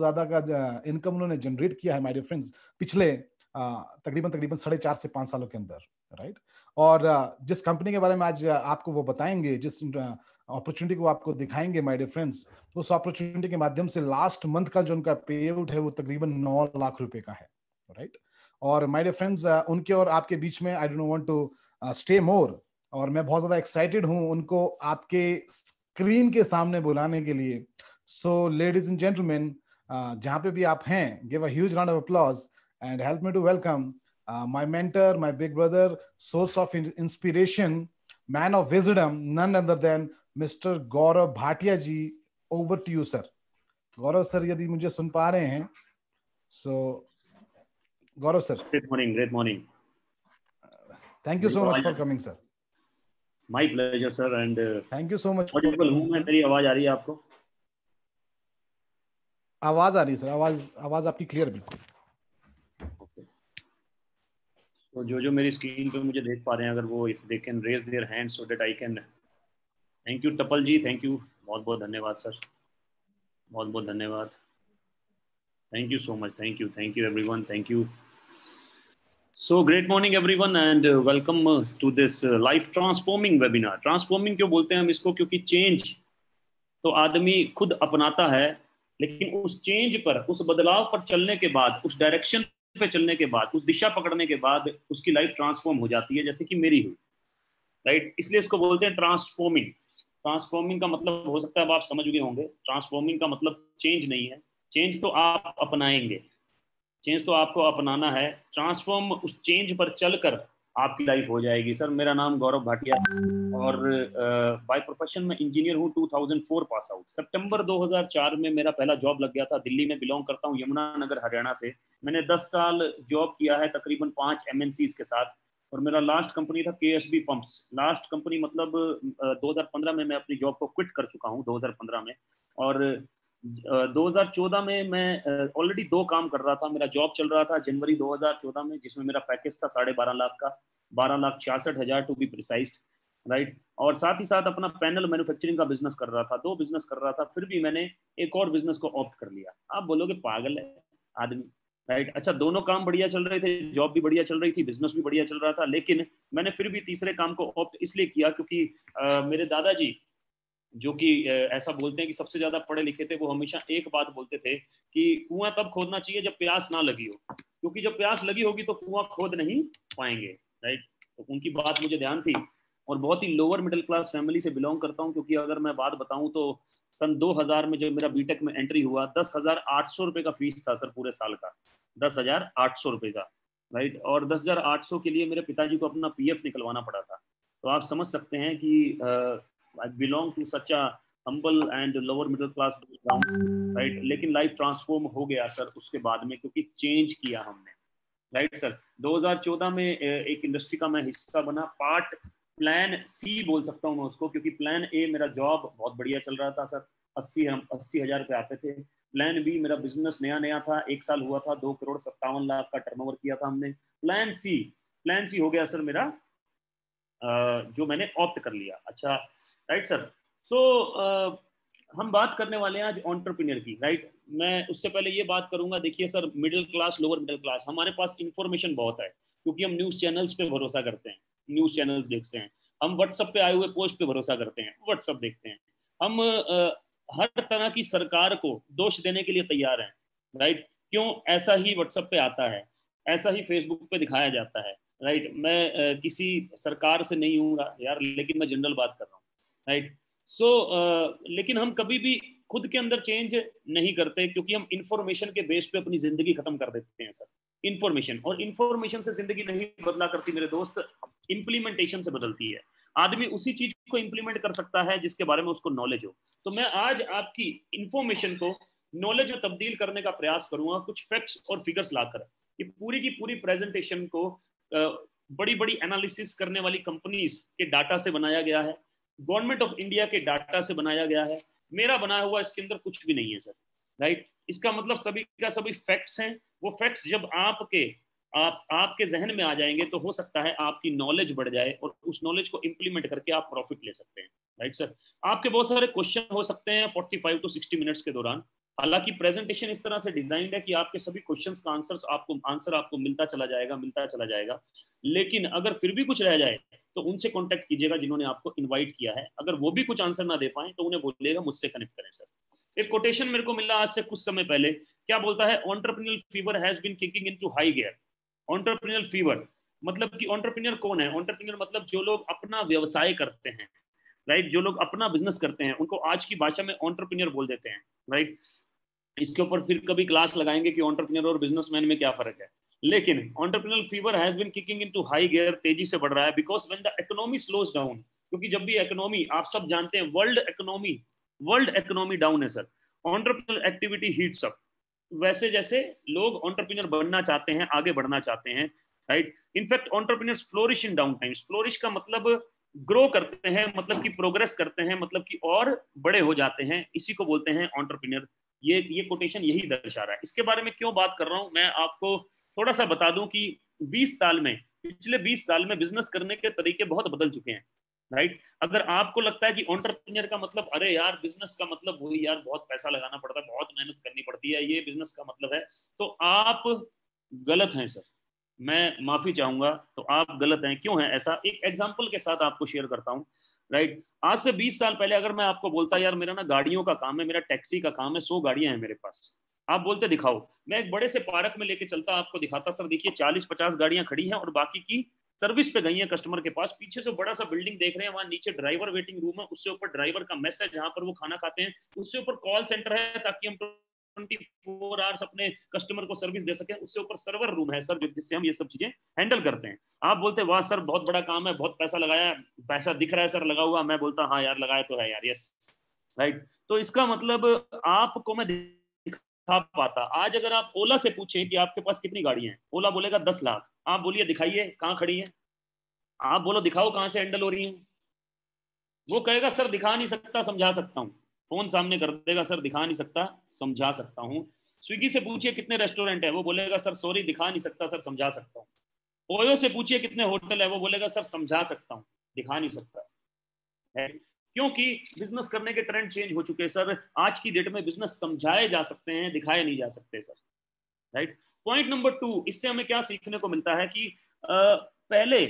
ज्यादा का इनकम उन्होंने जनरेट किया है माय डियर फ्रेंड्स पिछले तकरीबन तकरीबन 4.5 से 5 सालों के अंदर, राइट। और जिस कंपनी के बारे में आज आपको वो बताएंगे, जिस अपॉर्चुनिटी को आपको दिखाएंगे माय डियर फ्रेंड्स, उस अपॉर्चुनिटी के माध्यम से लास्ट मंथ का जो उनका पे आउट है वो तकरीबन 9 लाख रुपए का है, राइट। और माय डियर फ्रेंड्स, उनके और आपके बीच में I don't want to stay more, और मैं बहुत ज्यादा एक्साइटेड हूं उनको आपके स्क्रीन के सामने बुलाने के लिए। सो लेडीज एंड जेंटलमैन, जहां पे भी आप हैं, give a huge round of applause and help me to welcome my mentor, my big brother, source of inspiration, man of wisdom, none other than Mr. Gaurav Bhatia ji. Over to you, sir. Gaurav sir, यदि मुझे सुन पा रहे हैं, so Gaurav sir. Great morning, great morning. Thank you so much for coming, sir. My pleasure, sir, and thank you so much for coming. हूँ मैं, मेरी आवाज आ रही है आपको? आवाज आ रही है सर, आवाज आपकी क्लियर बिल्कुल। तो जो मेरी स्क्रीन पे मुझे देख पा रहे हैं, अगर वो if they can raise their hands so that I can. Thank you Tapal ji, thank you, बहुत बहुत धन्यवाद सर, बहुत बहुत धन्यवाद। Thank you so much, thank you everyone, thank you. So great morning everyone and welcome to this life transforming webinar. Transforming क्यों बोलते हैं हम इसको? क्योंकि चेंज तो आदमी खुद अपनाता है, लेकिन उस चेंज पर, उस बदलाव पर चलने के बाद, उस डायरेक्शन पे चलने के बाद, उस दिशा पकड़ने के बाद उसकी लाइफ ट्रांसफॉर्म हो जाती है, जैसे कि मेरी हुई, राइट। इसलिए इसको बोलते हैं ट्रांसफॉर्मिंग। ट्रांसफॉर्मिंग का मतलब हो सकता है अब आप समझ गए होंगे, ट्रांसफॉर्मिंग का मतलब चेंज नहीं है, चेंज तो आप अपनाएंगे, चेंज तो आपको अपनाना है। ट्रांसफॉर्म उस चेंज पर चलकर आपकी लाइफ हो जाएगी। सर मेरा नाम गौरव भाटिया और बाय प्रोफेशन में इंजीनियर हूँ। 2004 पास आउट। सितंबर 2004 में मेरा पहला जॉब लग गया था। दिल्ली में बिलोंग करता हूँ, यमुनानगर हरियाणा से। मैंने 10 साल जॉब किया है तकरीबन 5 MNCs के साथ, और मेरा लास्ट कंपनी था KSB पंप्स। लास्ट कंपनी मतलब 2015 में मैं अपनी जॉब को क्विट कर चुका हूँ, 2015 में। और 2014 में मैं ऑलरेडी 2 काम कर रहा था। मेरा जॉब चल रहा था जनवरी 2014 में, जिसमें मेरा पैकेज था 12.5 लाख का, 12,66,000 टू बी प्रिसाइज्ड, राइट। और साथ ही साथ अपना पैनल मैन्युफैक्चरिंग का बिजनेस कर रहा था, 2 बिजनेस कर रहा था। फिर भी मैंने एक और बिजनेस को ऑप्ट कर लिया। आप बोलोगे पागल है आदमी, राइट। अच्छा, दोनों काम बढ़िया चल रहे थे, जॉब भी बढ़िया चल रही थी, बिजनेस भी बढ़िया चल रहा था, लेकिन मैंने फिर भी तीसरे काम को ऑप्ट इसलिए किया क्योंकि मेरे दादाजी, जो कि ऐसा बोलते हैं कि सबसे ज्यादा पढ़े लिखे थे, वो हमेशा एक बात बोलते थे कि कुआं तब खोदना चाहिए जब प्यास ना लगी हो, क्योंकि जब प्यास लगी होगी तो कुआं खोद नहीं पाएंगे, राइट। तो उनकी बात मुझे ध्यान थी। और बहुत ही लोअर मिडिल क्लास फैमिली से बिलोंग करता हूँ, क्योंकि अगर मैं बात बताऊं तो सन 2000 में जब मेरा बीटेक में एंट्री हुआ, 10,800 रुपये का फीस था सर पूरे साल का, 10,800 रुपये का, राइट। और 10,800 के लिए मेरे पिताजी को अपना PF निकलवाना पड़ा था। तो आप समझ सकते हैं कि I belong to such a humble and lower middle class background, right? लेकिन लाइफ ट्रांसफॉर्म हो गया सर उसके बाद में, क्योंकि चेंज किया हमने, राइट सर। 2014 में एक इंडस्ट्री का मैं हिस्सा बना। पार्ट प्लान C बोल सकता हूँ मैं उसको, क्योंकि प्लान A मेरा जॉब बहुत बढ़िया चल रहा था सर, 80,000 रुपये आते थे। प्लान B मेरा बिजनेस नया नया था, 1 साल हुआ था, 2,57,00,000 का टर्नओवर किया था हमने। प्लान C हो गया सर मेरा, जो मैंने ऑप्ट कर लिया। अच्छा, राइट सर। सो हम बात करने वाले हैं आज एंटरप्रेन्योर की, राइट। मैं उससे पहले ये बात करूंगा, देखिए sir, middle class, lower middle class, हमारे पास इंफॉर्मेशन बहुत है, क्योंकि हम न्यूज़ चैनल्स पे भरोसा करते हैं, न्यूज़ चैनल्स देखते हैं। हम व्हाट्सएप पे आए हुए पोस्ट पे भरोसा करते हैं, व्हाट्सएप देखते हैं। हम हर तरह की सरकार को दोष देने के लिए तैयार हैं, राइट। क्यों? ऐसा ही व्हाट्सएप पे आता है, ऐसा ही फेसबुक पे दिखाया जाता है, राइट। मैं किसी सरकार से नहीं हूँ यार, लेकिन मैं जनरल बात कर रहा हूँ, राइट। सो लेकिन हम कभी भी खुद के अंदर चेंज नहीं करते, क्योंकि हम इंफॉर्मेशन के बेस पे अपनी जिंदगी खत्म कर देते हैं सर। इंफॉर्मेशन, और इंफॉर्मेशन से जिंदगी नहीं बदला करती मेरे दोस्त, इंप्लीमेंटेशन से बदलती है। आदमी उसी चीज को इंप्लीमेंट कर सकता है जिसके बारे में उसको नॉलेज हो। तो मैं आज आपकी इंफॉर्मेशन को नॉलेज में तब्दील करने का प्रयास करूंगा, कुछ फैक्ट्स और फिगर्स लाकर। ये पूरी की पूरी प्रेजेंटेशन को बड़ी बड़ी एनालिसिस करने वाली कंपनीज के डाटा से बनाया गया है, गवर्नमेंट ऑफ इंडिया के डाटा से बनाया गया है। मेरा बनाया हुआ इसके अंदर कुछ भी नहीं है सर, राइट। इसका मतलब सभी का सभी फैक्ट्स हैं। वो फैक्ट्स जब आपके जहन में आ जाएंगे तो हो सकता है आपकी नॉलेज बढ़ जाए, और उस नॉलेज को इंप्लीमेंट करके आप प्रॉफिट ले सकते हैं, राइट सर। आपके बहुत सारे क्वेश्चन हो सकते हैं 45 to 60 मिनट्स के दौरान, हालांकि प्रेजेंटेशन इस तरह से डिजाइंड है कि आपके सभी क्वेश्चंस का आंसर आपको मिलता चला जाएगा, लेकिन अगर फिर भी कुछ रह जाए तो उनसे कांटेक्ट कीजिएगा जिन्होंने आपको इनवाइट किया है। अगर वो भी कुछ आंसर ना दे पाए तो उन्हें बोलिएगा मुझसे कनेक्ट करें सर। एक कोटेशन मेरे को मिला आज से कुछ समय पहले, क्या बोलता है, entrepreneurial fever has been kicking into high gear. Entrepreneurial fever मतलब कि एंटरप्रेन्योर कौन है? एंटरप्रेन्योर मतलब जो लोग अपना व्यवसाय करते हैं, राइट, जो लोग अपना बिजनेस करते हैं उनको आज की भाषा में एंटरप्रेन्योर बोल देते हैं, राइट। इसके ऊपर फिर कभी क्लास लगाएंगे कि एंटरप्रेन्योर और बिजनेसमैन में क्या फर्क है। लेकिन entrepreneurial fever has been kicking into high gear, तेजी से बढ़ रहा है, because when the economy slows down, क्योंकि जब भी इकोनॉमी, आप सब जानते हैं वर्ल्ड इकोनॉमी डाउन है sir, entrepreneurial activity heats up. वैसे जैसे लोग एंटरप्रेन्योर बनना चाहते हैं, आगे बढ़ना चाहते हैं, राइट। इनफैक्ट एंटरप्रेन्योर्स फ्लोरिश इन डाउन टाइम्स। फ्लोरिश का मतलब ग्रो करते हैं, मतलब कि प्रोग्रेस करते हैं, मतलब कि और बड़े हो जाते हैं, इसी को बोलते हैं एंटरप्रेन्योर। ये कोटेशन यही दर्शा रहा है। इसके बारे में क्यों बात कर रहा हूं, मैं आपको थोड़ा सा बता दूं कि पिछले 20 साल में बिजनेस करने के तरीके बहुत बदल चुके हैं, राइट। अगर आपको लगता है कि एंटरप्रेन्योर का मतलब, अरे यार बिजनेस का मतलब वही यार, बहुत पैसा लगाना पड़ता है, बहुत मेहनत करनी पड़ती है, ये बिजनेस का मतलब है, तो आप गलत हैं सर। मैं माफी चाहूंगा, तो आप गलत हैं। क्यों है ऐसा, एक एग्जांपल के साथ आपको शेयर करता हूं, राइट। आज से 20 साल पहले अगर मैं आपको बोलता यार मेरा ना गाड़ियों का काम है, मेरा टैक्सी का काम है, 100 गाड़ियां हैं मेरे पास, आप बोलते दिखाओ, मैं एक बड़े से पार्क में लेके चलता, आपको दिखाता, सर देखिए 40-50 गाड़ियां खड़ी हैं और बाकी की सर्विस पे गई है कस्टमर के पास। पीछे से बड़ा सा बिल्डिंग देख रहे हैं, वहां नीचे ड्राइवर वेटिंग रूम है, उससे ऊपर ड्राइवर का मेस है जहां पर वो खाना खाते हैं, उससे ऊपर कॉल सेंटर है ताकि हम 24 आवर्स अपने कस्टमर को सर्विस दे सके, उससे ऊपर सर्वर रूम है सर जिससे हम ये सब चीजें हैंडल करते हैं। आप बोलते वाह सर बहुत बड़ा काम है, बहुत पैसा लगाया, पैसा दिख रहा है सर लगा हुआ, मैं बोलता हाँ यार लगाया तो है यार, यस, राइट। तो इसका मतलब आपको मैं दिखा पाता। आज अगर आप ओला से पूछें कि आपके पास कितनी गाड़ियां हैं, ओला बोलेगा 10 लाख। आप बोलिए दिखाइए कहाँ खड़ी है, आप बोलो दिखाओ कहाँ से हैंडल हो रही है, वो कहेगा सर दिखा नहीं सकता, समझा सकता हूँ। फोन सामने कर देगा, सर दिखा नहीं सकता, समझा सकता हूँ। स्विगी से पूछिए कितने रेस्टोरेंट है, वो बोलेगा सर सॉरी दिखा नहीं सकता सर, समझा सकता हूँ। ओयो से पूछिए कितने होटल है, वो बोलेगा सर समझा सकता हूँ, दिखा नहीं सकता है। क्योंकि बिजनेस करने के ट्रेंड चेंज हो चुके हैं सर। आज की डेट में बिजनेस समझाए जा सकते हैं, दिखाए नहीं जा सकते सर, राइट। पॉइंट नंबर 2, इससे हमें क्या सीखने को मिलता है कि पहले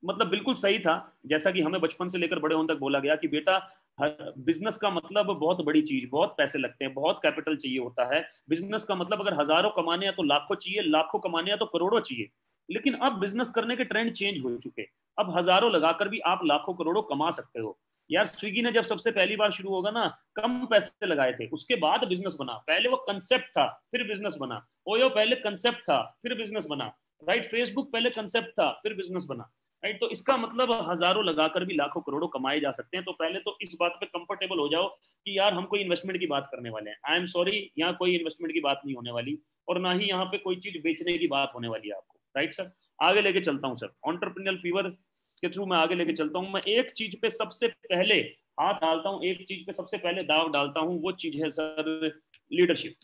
मतलब बिल्कुल सही था, जैसा कि हमें बचपन से लेकर बड़े होने तक बोला गया कि बेटा बिजनेस का मतलब बहुत बड़ी चीज, बहुत पैसे लगते हैं, बहुत कैपिटल चाहिए होता है। बिजनेस का मतलब अगर हजारों कमाने हैं तो लाखों चाहिए, लाखों कमाने हैं तो करोड़ों चाहिए। लेकिन अब बिजनेस करने के ट्रेंड चेंज हो चुके, अब हजारों लगाकर भी आप लाखों करोड़ों कमा सकते हो। यार स्विगी ने जब सबसे पहली बार शुरू होगा ना, कम पैसे लगाए थे, उसके बाद बिजनेस बना। पहले वो कंसेप्ट था फिर बिजनेस बना, ओयो पहले कंसेप्ट था फिर बिजनेस बना, राइट। फेसबुक पहले कंसेप्ट था फिर बिजनेस बना, राइट। तो इसका मतलब हजारों लगाकर भी लाखों करोड़ों कमाए जा सकते हैं। तो पहले तो इस बात पे कंफर्टेबल हो जाओ कि यार हम कोई इन्वेस्टमेंट की बात करने वाले हैं। आई एम सॉरी, यहाँ कोई इन्वेस्टमेंट की बात नहीं होने वाली, और ना ही यहाँ पे कोई चीज बेचने की बात होने वाली है आपको, राइट सर। आगे लेके चलता हूँ सर, एंटरप्रेन्योरियल फीवर के थ्रू मैं आगे लेके चलता हूँ। मैं एक चीज पे सबसे पहले हाथ डालता हूँ, एक चीज पे सबसे पहले दाव डालता हूँ, वो चीज है सर लीडरशिप।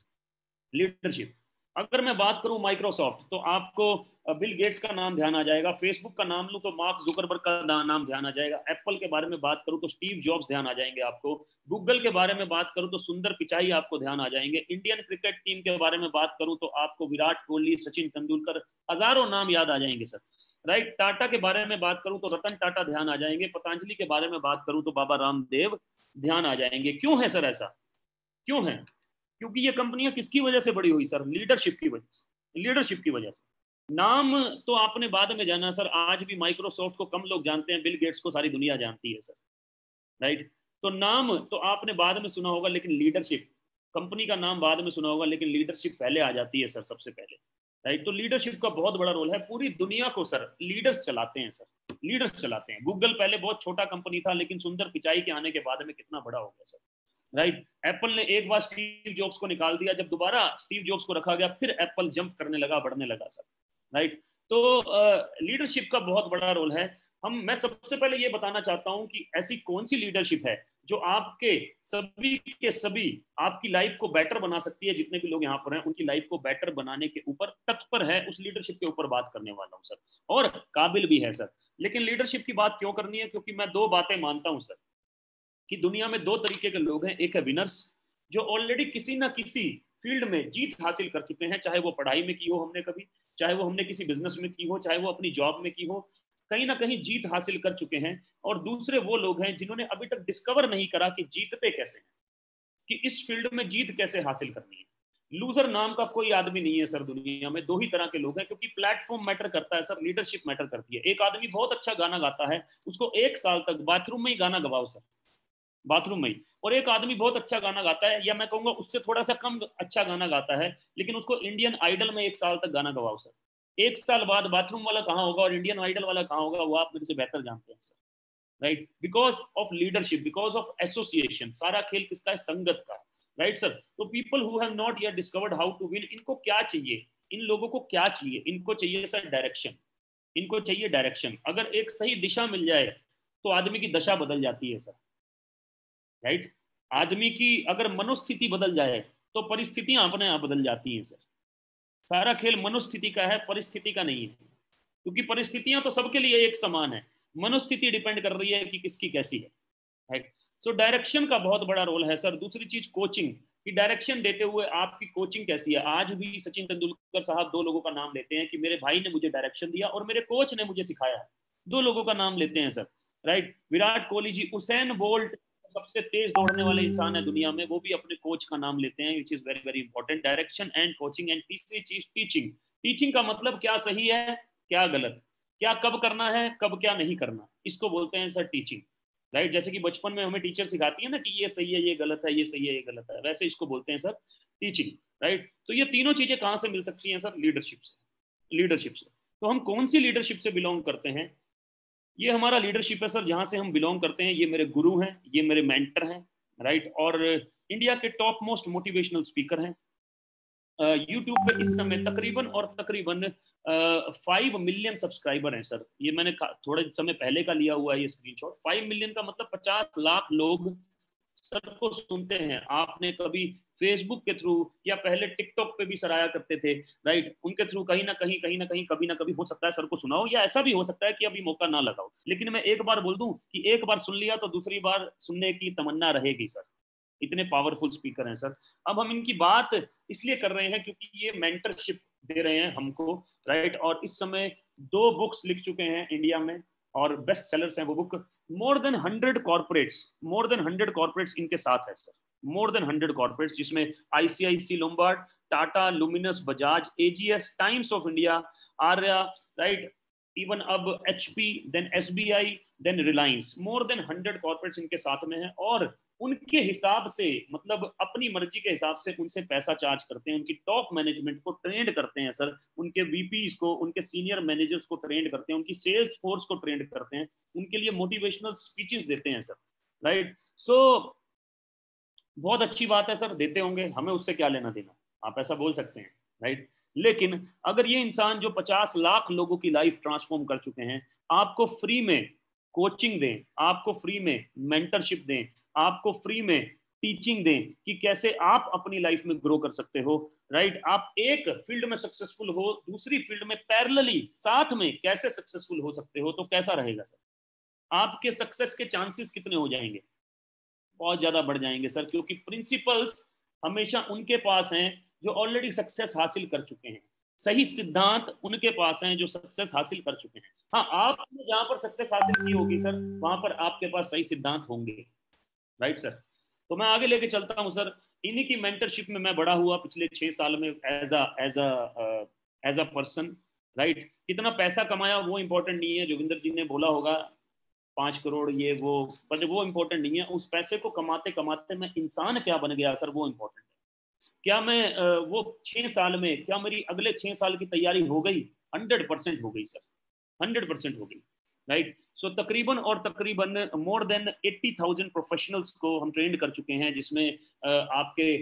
लीडरशिप, अगर मैं बात करूं माइक्रोसॉफ्ट तो आपको बिल गेट्स का नाम ध्यान आ जाएगा। फेसबुक का नाम लूं तो मार्क जुकरबर्ग का नाम ध्यान आ जाएगा। एप्पल के बारे में बात करूं तो स्टीव जॉब्स ध्यान आ जाएंगे आपको। गूगल के बारे में बात करूं तो सुंदर पिचाई आपको ध्यान आ जाएंगे। इंडियन क्रिकेट टीम के बारे में बात करूं तो आपको विराट कोहली, सचिन तेंदुलकर, हजारों नाम याद आ जाएंगे सर, राइट। टाटा के बारे में बात करूं तो रतन टाटा ध्यान आ जाएंगे। पतंजलि के बारे में बात करूं तो बाबा रामदेव ध्यान आ जाएंगे। क्यों है सर ऐसा, क्यों है? क्योंकि ये कंपनियां किसकी वजह से बड़ी हुई सर? लीडरशिप की वजह से, लीडरशिप की वजह से। नाम तो आपने बाद में जाना सर, आज भी माइक्रोसॉफ्ट को कम लोग जानते हैं, बिल गेट्स को सारी दुनिया जानती है सर, राइट। तो नाम तो आपने बाद में सुना होगा, लेकिन लीडरशिप, कंपनी का नाम बाद में सुना होगा, लेकिन लीडरशिप पहले आ जाती है सर, सबसे पहले, राइट। तो लीडरशिप का बहुत बड़ा रोल है। पूरी दुनिया को सर लीडर्स चलाते हैं सर, लीडर्स चलाते हैं। गूगल पहले बहुत छोटा कंपनी था, लेकिन सुंदर पिचाई के आने के बाद में कितना बड़ा हो गया सर, राइट। एप्पल ने एक बार स्टीव जॉब्स को निकाल दिया, जब दोबारा स्टीव जॉब्स को रखा गया फिर एप्पल जंप करने लगा, बढ़ने लगा सर, राइट। तो लीडरशिप का बहुत बड़ा रोल है। मैं सबसे पहले ये बताना चाहता हूं कि ऐसी कौन सी लीडरशिप है जो आपके सभी के सभी आपकी लाइफ को बेटर बना सकती है। जितने भी लोग यहाँ पर हैं उनकी लाइफ को बेटर बनाने के ऊपर तत्पर है, उस लीडरशिप के ऊपर बात करने वाला हूँ सर, और काबिल भी है सर। लेकिन लीडरशिप की बात क्यों करनी है? क्योंकि मैं दो बातें मानता हूँ सर, कि दुनिया में दो तरीके के लोग हैं, एक है विनर्स जो ऑलरेडी किसी ना किसी फील्ड में जीत हासिल कर चुके हैं, चाहे वो पढ़ाई में की हो हमने कभी, चाहे वो हमने किसी बिजनेस में की हो, चाहे वो अपनी जॉब में की हो, कहीं ना कहीं जीत हासिल कर चुके हैं। और दूसरे वो लोग हैं जिन्होंने अभी तक डिस्कवर नहीं करा कि जीतते कैसे हैं, कि इस फील्ड में जीत कैसे हासिल करनी है। लूजर नाम का कोई आदमी नहीं है सर दुनिया में, दो ही तरह के लोग हैं, क्योंकि प्लेटफॉर्म मैटर करता है सर, लीडरशिप मैटर करती है। एक आदमी बहुत अच्छा गाना गाता है, उसको 1 साल तक बाथरूम में ही गाना गवाओ सर, बाथरूम में ही। और एक आदमी बहुत अच्छा गाना गाता है, या मैं कहूंगा उससे थोड़ा सा कम अच्छा गाना गाता है, लेकिन उसको इंडियन आइडल में 1 साल तक गाना गवाओ सर। 1 साल बाद बाथरूम वाला कहाँ होगा और इंडियन आइडल वाला कहाँ होगा, वो आप मेरे से बेहतर जानते हैं sir, right? Because of leadership, because of association. सारा खेल किसका है? संगत का, राइट सर? तो people who have not yet discovered how to win, इनको क्या चाहिए? इन लोगों को क्या चाहिए? इनको चाहिए सर डायरेक्शन, इनको चाहिए डायरेक्शन। अगर एक सही दिशा मिल जाए तो आदमी की दशा बदल जाती है सर, राइट? आदमी की अगर मनोस्थिति बदल जाए तो परिस्थितियां अपने आप बदल जाती हैं सर। सारा खेल मनोस्थिति का है, परिस्थिति का नहीं है, क्योंकि परिस्थितियां तो सबके लिए एक समान है, मनोस्थिति डिपेंड कर रही है कि किसकी कैसी है, राइट? सो डायरेक्शन का बहुत बड़ा रोल है सर। दूसरी चीज कोचिंग की, डायरेक्शन देते हुए आपकी कोचिंग कैसी है। आज भी सचिन तेंदुलकर साहब 2 लोगों का नाम लेते हैं कि मेरे भाई ने मुझे डायरेक्शन दिया और मेरे कोच ने मुझे सिखाया। 2 लोगों का नाम लेते हैं sir, right? Virat Kohli ji, Usain bolt सबसे तेज दौड़ने वाले इंसान है दुनिया में, वो भी अपने कोच का नाम लेते हैं, which is very very important. Direction and coaching. And तीसरी चीज टीचिंग। टीचिंग का मतलब क्या सही है क्या गलत, क्या कब करना है कब क्या नहीं करना, इसको बोलते हैं सर टीचिंग, राइट? जैसे कि बचपन में हमें टीचर सिखाती है ना कि ये सही है ये गलत है, ये सही है ये गलत है, वैसे इसको बोलते हैं सर टीचिंग, राइट? तो ये तीनों चीजें कहाँ से मिल सकती हैं सर? लीडरशिप से, लीडरशिप से। तो हम कौन सी लीडरशिप से बिलोंग करते हैं? ये हमारा लीडरशिप है सर, जहां से हम बिलोंग करते हैं। ये मेरे गुरु हैं, ये मेरे मेंटर हैं, राइट? और इंडिया के टॉप मोस्ट मोटिवेशनल स्पीकर हैं। यूट्यूब पे इस समय तकरीबन और तकरीबन 5 मिलियन सब्सक्राइबर हैं सर। ये मैंने थोड़े समय पहले का लिया हुआ है ये स्क्रीनशॉट। 5 मिलियन का मतलब 50 लाख लोग सर को सुनते हैं। आपने कभी फेसबुक के थ्रू या पहले टिकटॉक पे भी सर आया करते थे, राइट? उनके थ्रू कहीं ना कहीं कभी ना कभी हो सकता है सर को सुना हो, या ऐसा भी हो सकता है कि अभी मौका ना लगाओ। लेकिन मैं एक बार बोल दूं कि एक बार सुन लिया तो दूसरी बार सुनने की तमन्ना रहेगी सर। इतने पावरफुल स्पीकर हैं सर। अब हम इनकी बात इसलिए कर रहे हैं क्योंकि ये मेंटरशिप दे रहे हैं हमको, राइट? और इस समय 2 बुक्स लिख चुके हैं इंडिया में और बेस्ट सेलर्स हैं वो बुक। मोर देन 100 कॉर्पोरेट्स इनके साथ है सर। मोर देन 100 कॉर्पोरेट्स, जिसमें ICICI Lombard, Tata, Luminous, Bajaj, AGS, Times of India, Arya, right? Even अब HP, then SBI, then Reliance. More than 100 corporates इनके साथ में है। और उनके हिसाब से, मतलब अपनी मर्जी के हिसाब से उनसे पैसा चार्ज करते हैं। उनकी टॉप मैनेजमेंट को ट्रेंड करते हैं सर, उनके वीपीज को, उनके सीनियर मैनेजर्स को ट्रेंड करते हैं, उनकी सेल्स फोर्स को ट्रेंड करते हैं, उनके लिए मोटिवेशनल स्पीचेस देते हैं सर, राइट? सो बहुत अच्छी बात है सर, देते होंगे, हमें उससे क्या लेना देना, आप ऐसा बोल सकते हैं, राइट? लेकिन अगर ये इंसान जो 50 लाख लोगों की लाइफ ट्रांसफॉर्म कर चुके हैं, आपको फ्री में कोचिंग दें, आपको फ्री में मेंटरशिप दें, आपको फ्री में टीचिंग दें कि कैसे आप अपनी लाइफ में ग्रो कर सकते हो, राइट? आप एक फील्ड में सक्सेसफुल हो, दूसरी फील्ड में पैरेलली साथ में कैसे सक्सेसफुल हो सकते हो, तो कैसा रहेगा सर? आपके सक्सेस के चांसेस कितने हो जाएंगे? बहुत ज्यादा बढ़ जाएंगे सर, क्योंकि प्रिंसिपल्स हमेशा उनके पास हैं जो ऑलरेडी सक्सेस हासिल कर चुके हैं। सही सिद्धांत उनके पास हैं जो सक्सेस हासिल कर चुके हैं। हाँ, आपने जहां पर सक्सेस हासिल की होगी सर, वहां पर आपके पास सही सिद्धांत होंगे, राइट सर? तो मैं आगे लेके चलता हूं सर। इन्हीं की मेंटरशिप में मैं बड़ा हुआ पिछले 6 साल में एज अ पर्सन, राइट? कितना पैसा कमाया वो इंपॉर्टेंट नहीं है। जोगिंदर जी ने बोला होगा 5 करोड़ ये वो, पर वो इंपॉर्टेंट नहीं है। उस पैसे को कमाते कमाते मैं इंसान क्या बन गया सर, वो इंपॉर्टेंट है। क्या मैं वो 6 साल में, क्या मेरी अगले 6 साल की तैयारी हो गई? 100% हो गई सर, 100% हो गई, राइट? सो तकरीबन और तकरीबन मोर देन 80,000 प्रोफेशनल्स को हम ट्रेंड कर चुके हैं, जिसमें आपके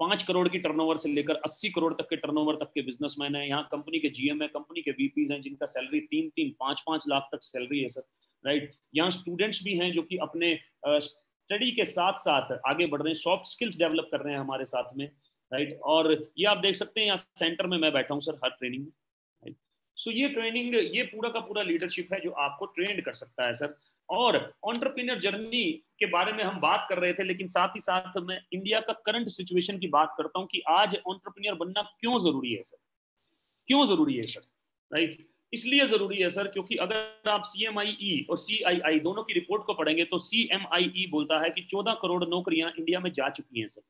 5 करोड़ की टर्नओवर से लेकर 80 करोड़ तक के टर्नओवर तक के बिजनेसमैन हैं। यहाँ कंपनी के जीएम है, कंपनी के वीपीज हैं जिनका सैलरी 3-5 लाख तक सैलरी है सर, राइट? यहाँ स्टूडेंट्स भी हैं जो कि अपने स्टडी के साथ साथ आगे बढ़ रहे हैं, सॉफ्ट स्किल्स डेवलप कर रहे हैं हमारे साथ में, राइट? और ये आप देख सकते हैं यहाँ सेंटर में मैं बैठा हूँ सर, हर ट्रेनिंग में, राइट? सो ये ट्रेनिंग, ये पूरा का पूरा लीडरशिप है जो आपको ट्रेंड कर सकता है सर। और एंटरप्रेन्योर जर्नी के बारे में हम बात कर रहे थे, लेकिन साथ ही साथ मैं इंडिया का करंट सिचुएशन की बात करता हूं कि आज एंटरप्रेन्योर बनना क्यों जरूरी है सर, क्यों जरूरी है सर, राइट। इसलिए जरूरी है सर क्योंकि अगर आप CMIE और CII दोनों की रिपोर्ट को पढ़ेंगे तो CMIE बोलता है कि 14 करोड़ नौकरियां इंडिया में जा चुकी हैं sir,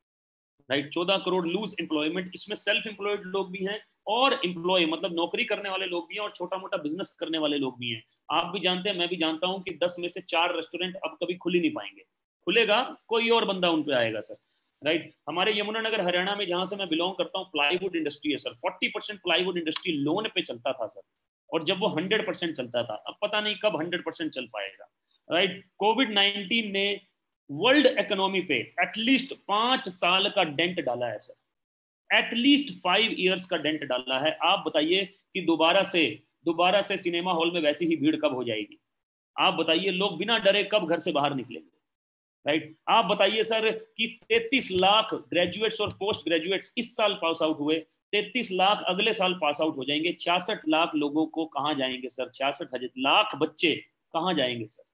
right. 14 crore lose employment, इसमें सेल्फ एम्प्लॉयड लोग भी हैं और एम्प्लॉय मतलब नौकरी करने वाले लोग भी हैं और छोटा मोटा बिजनेस करने वाले लोग भी हैं। आप भी जानते हैं, मैं भी जानता हूं कि 10 में से 4 रेस्टोरेंट अब कभी खुल ही नहीं पाएंगे, खुलेगा कोई और बंदा उन पे आएगा सर, राइट। हमारे यमुनानगर हरियाणा में जहां से मैं बिलोंग करता हूँ प्लाईवुड इंडस्ट्री है सर, 40% प्लाईवुड इंडस्ट्री लोन पे चलता था सर, और जब वो 100% चलता था, अब पता नहीं कब 100% चल पाएगा, राइट। कोविड-19 ने वर्ल्ड इकोनॉमी पे एटलीस्ट 5 साल का डेंट डाला है सर, एटलीस्ट 5 इयर्स का डेंट डाला है। आप बताइए कि दोबारा से सिनेमा हॉल में वैसी ही भीड़ कब हो जाएगी? आप बताइए, लोग बिना डरे कब घर से बाहर निकलेंगे, राइट। आप बताइए सर कि 33 लाख ग्रेजुएट्स और पोस्ट ग्रेजुएट्स इस साल पास आउट हुए, 33 लाख अगले साल पास आउट हो जाएंगे, 66 लाख लोगों को कहाँ जाएंगे सर, 66 लाख बच्चे कहाँ जाएंगे sir,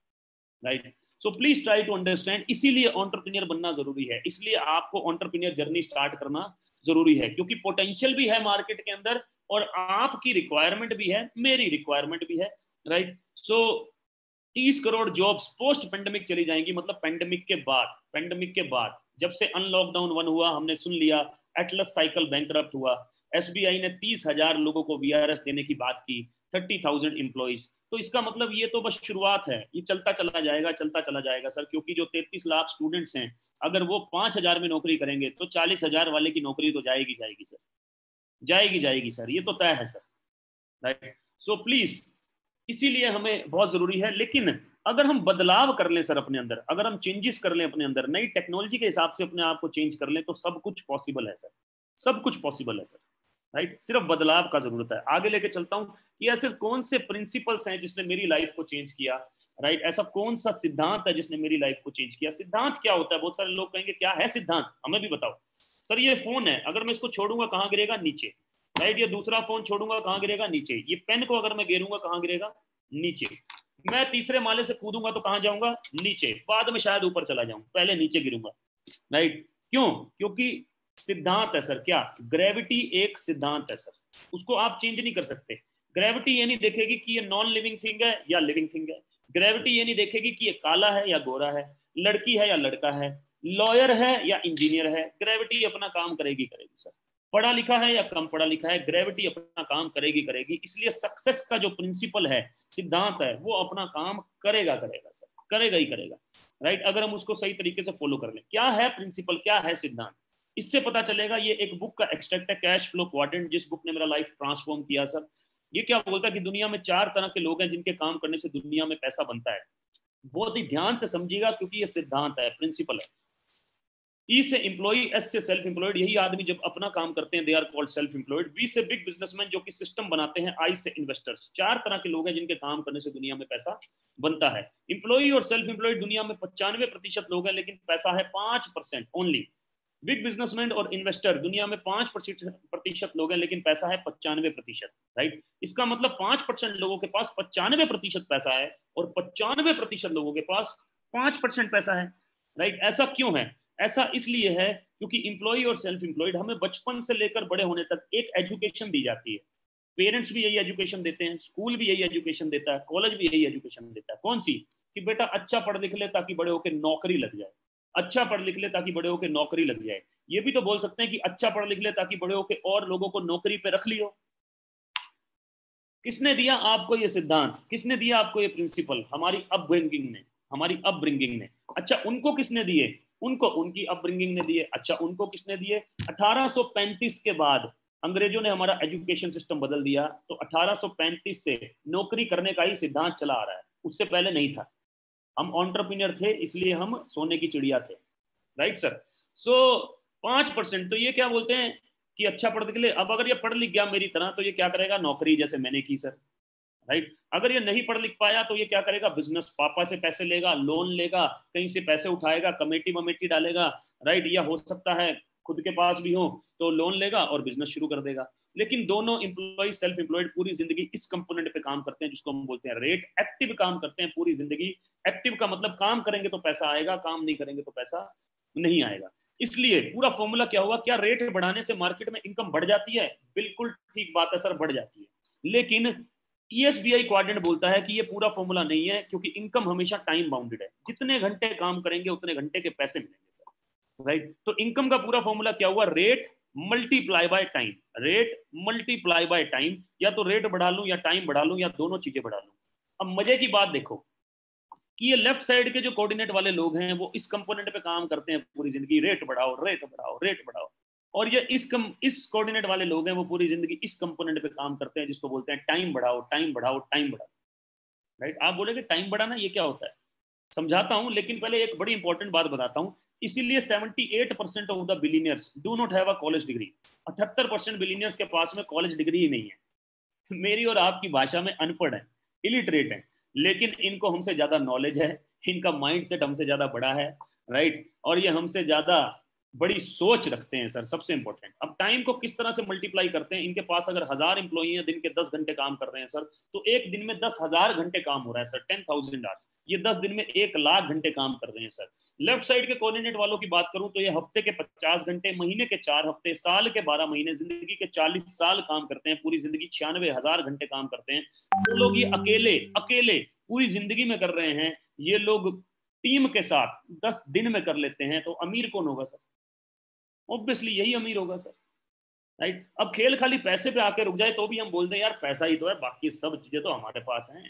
right. So please try to understand, इसीलिए एंटरप्रेन्योर बनना जरूरी है, इसलिए आपको एंटरप्रेन्योर जर्नी स्टार्ट करना जरूरी है, क्योंकि पोटेंशियल भी है मार्केट के अंदर और आपकी रिक्वायरमेंट भी है, मेरी रिक्वायरमेंट भी है, राइट। सो 30 करोड़ जॉब्स पोस्ट पेंडेमिक चली जाएंगी, मतलब पेंडेमिक के बाद जब से अनलॉकडाउन 1 हुआ, हमने सुन लिया एटलस साइकिल बैंकरप्ट हुआ, SBI ने 30,000 लोगों को VRS देने की बात की, 30,000 एम्प्लॉइज, तो इसका मतलब ये तो बस शुरुआत है, ये चलता चला जाएगा सर, क्योंकि जो 33 लाख स्टूडेंट्स हैं, अगर वो 5,000 में नौकरी करेंगे तो 40,000 वाले की नौकरी तो जाएगी सर, जाएगी सर, ये तो तय है सर, राइट। सो प्लीज, इसीलिए हमें बहुत जरूरी है, लेकिन अगर हम बदलाव कर लें सर अपने अंदर, अगर हम चेंजेस कर लें अपने अंदर, नई टेक्नोलॉजी के हिसाब से अपने आप को चेंज कर लें, तो सब कुछ पॉसिबल है सर, सब कुछ पॉसिबल है सर, राइट। सिर्फ बदलाव का जरूरत है। आगे लेके चलता हूं कि ऐसे कौन से प्रिंसिपल्स हैं जिसने मेरी लाइफ को चेंज किया, राइट। ऐसा कौन सा सिद्धांत है जिसने मेरी लाइफ को चेंज किया? सिद्धांत क्या होता है? बहुत सारे लोग कहेंगे क्या है सिद्धांत, हमें भी बताओ। सर ये फोन है, अगर मैं इसको छोड़ूंगा कहाँ गिरेगा? नीचे, राइट। ये दूसरा फोन छोड़ूंगा कहाँ गिरेगा? नीचे। ये पेन को अगर मैं गिरूंगा कहाँ गिरेगा? नीचे। मैं तीसरे माले से कूदूंगा तो कहाँ जाऊंगा? नीचे। बाद में शायद ऊपर चला जाऊं, पहले नीचे गिरूंगा, राइट। क्यों? क्योंकि सिद्धांत है सर। क्या? ग्रेविटी एक सिद्धांत है सर, उसको आप चेंज नहीं कर सकते। ग्रेविटी ये नहीं देखेगी कि ये नॉन लिविंग थिंग है या लिविंग थिंग है, ग्रेविटी ये नहीं देखेगी कि ये काला है या गोरा है, लड़की है या लड़का है, लॉयर है या इंजीनियर है। ग्रेविटी अपना काम करेगी सर, पढ़ा लिखा है या कम पढ़ा लिखा है, ग्रेविटी अपना काम करेगी। इसलिए सक्सेस का जो प्रिंसिपल है, सिद्धांत है, वो अपना काम करेगा सर, करेगा ही करेगा, राइट। अगर हम उसको सही तरीके से फॉलो कर लें। क्या है प्रिंसिपल, क्या है सिद्धांत, इससे पता चलेगा। ये एक बुक का एक्सट्रैक्ट है, कैश फ्लो क्वाड्रेंट, जिस बुक ने मेरा लाइफ ट्रांसफॉर्म किया सर। ये क्या बोलता है कि दुनिया में 4 तरह के लोग हैं जिनके काम करने से दुनिया में पैसा बनता है। बहुत ही ध्यान से समझिएगा, क्योंकि ये सिद्धांत है, प्रिंसिपल है। ई से एम्प्लॉई, एस से सेल्फ एम्प्लॉयड, यही आदमी जब अपना काम करते हैं they are called self employed. B से बिग बिजनेसमैन, जो कि सिस्टम बनाते हैं। आई से इन्वेस्टर्स। 4 तरह के लोग हैं जिनके काम करने से दुनिया में पैसा बनता है। एम्प्लॉई और सेल्फ एम्प्लॉयड दुनिया में 95% लोग हैं, लेकिन पैसा है 5% ओनली। बिग बिजनेसमैन और इन्वेस्टर दुनिया में 5% लोग हैं, लेकिन पैसा है 95%, राइट। इसका मतलब 5% लोगों के पास 95% पैसा है और 95% लोगों के पास 5% पैसा है, राइट। ऐसा क्यों है? ऐसा इसलिए है क्योंकि इंप्लॉई और सेल्फ इंप्लॉयड हमें बचपन से लेकर बड़े होने तक एक एजुकेशन दी जाती है। पेरेंट्स भी यही एजुकेशन देते हैं, स्कूल भी यही एजुकेशन देता है, कॉलेज भी यही एजुकेशन देता है। कौन सी? कि बेटा अच्छा पढ़ लिख ले ताकि बड़े होकर नौकरी लग जाए, अच्छा पढ़ लिख ले ताकि बड़े होकर नौकरी लग जाए। ये भी तो बोल सकते हैं कि अच्छा पढ़ लिख ले ताकि बड़े होकर और लोगों को नौकरी पे रख लियो। किसने दिया आपको ये सिद्धांत? किसने दिया आपको ये प्रिंसिपल? हमारी अपब्रिंगिंग ने। अच्छा, उनको किसने दिए? उनको उनकी अपब्रिंगिंग ने दिए। अच्छा, उनको किसने दिए? 1835 के बाद अंग्रेजों ने हमारा एजुकेशन सिस्टम बदल दिया, तो 1835 से नौकरी करने का ही सिद्धांत चला आ रहा है, उससे पहले नहीं था। हम एंटरप्रेन्योर थे, इसलिए हम सोने की चिड़िया थे, राइट सर। सो 5%, तो ये क्या बोलते हैं कि अच्छा पढ़ लिख ले। अब अगर ये पढ़ लिख गया मेरी तरह, तो ये क्या करेगा? नौकरी, जैसे मैंने की सर, राइट। अगर ये नहीं पढ़ लिख पाया तो ये क्या करेगा? बिजनेस, पापा से पैसे लेगा, लोन लेगा, कहीं से पैसे उठाएगा, कमेटी वमेटी डालेगा, राइट। या हो सकता है खुद के पास भी हो तो लोन लेगा और बिजनेस शुरू कर देगा। लेकिन दोनों एम्प्लॉय सेल्फ एम्प्लॉयड पूरी जिंदगी इस कंपोनेंट पे काम करते हैं जिसको हम बोलते हैं रेट। एक्टिव काम करते हैं पूरी जिंदगी। एक्टिव का मतलब काम करेंगे तो पैसा आएगा, काम नहीं करेंगे तो पैसा नहीं आएगा। इसलिए पूरा फॉर्मूला क्या हुआ, क्या रेट बढ़ाने से मार्केट में इनकम बढ़ जाती है? बिल्कुल ठीक बात है सर, बढ़ जाती है। लेकिन ESBI क्वाड्रेंट बोलता है कि ये पूरा फॉर्मूला नहीं है, क्योंकि इनकम हमेशा टाइम बाउंडेड है। जितने घंटे काम करेंगे उतने घंटे के पैसे मिलेंगे, राइट? तो इनकम का पूरा फॉर्मूला क्या हुआ, rate multiply by time. Rate multiply by time, या तो रेट बढ़ा लूं या टाइम बढ़ा लूं या दोनों चीजें बढ़ा लूं। अब मजे की बात देखो कि ये लेफ्ट साइड के जो कोऑर्डिनेट वाले लोग हैं वो इस कंपोनेंट पे काम करते हैं पूरी जिंदगी, रेट बढ़ाओ रेट बढ़ाओ रेट बढ़ाओ। और ये इस कोऑर्डिनेट वाले लोग हैं वो पूरी जिंदगी इस कंपोनेंट पे काम करते हैं जिसको बोलते हैं टाइम बढ़ाओ टाइम बढ़ाओ टाइम बढ़ाओ, राइट? आप बोलेंगे टाइम बढ़ाना ये क्या होता है, समझाता हूं, लेकिन पहले एक बड़ी इंपॉर्टेंट बात बताता हूं। इसीलिए 78% of the billionaires do not have a college degree. 78% billionaires के पास में कॉलेज डिग्री ही नहीं है। मेरी और आपकी भाषा में अनपढ़ है, इलिटरेट है, लेकिन इनको हमसे ज्यादा नॉलेज है, इनका माइंड सेट हमसे ज्यादा बड़ा है, राइट? और ये हमसे ज्यादा बड़ी सोच रखते हैं सर, सबसे इंपॉर्टेंट। अब टाइम को किस तरह से मल्टीप्लाई करते हैं, इनके पास अगर 1000 एम्प्लॉई हैं, दिन के 10 घंटे काम कर रहे हैं सर, तो एक दिन में 10,000 घंटे काम हो रहा है सर, 10,000 आवर्स। ये 10 दिन में 1,00,000 घंटे काम कर रहे हैं सर। लेफ्ट साइड के कोऑर्डिनेट वालों की बात करूं तो ये हफ्ते के 50 घंटे, महीने के 4 हफ्ते, साल के 12 महीने, जिंदगी के 40 साल काम करते हैं, पूरी जिंदगी 96,000 घंटे काम करते हैं। तो लोग ये अकेले अकेले पूरी जिंदगी में कर रहे हैं, ये लोग टीम के साथ 10 दिन में कर लेते हैं, तो अमीर कौन होगा सर? ऑब्वियसली यही अमीर होगा सर, राइट? अब खेल खाली पैसे पे आके रुक जाए तो भी हम बोलते हैं यार पैसा ही तो है, बाकी सब चीजें तो हमारे पास हैं,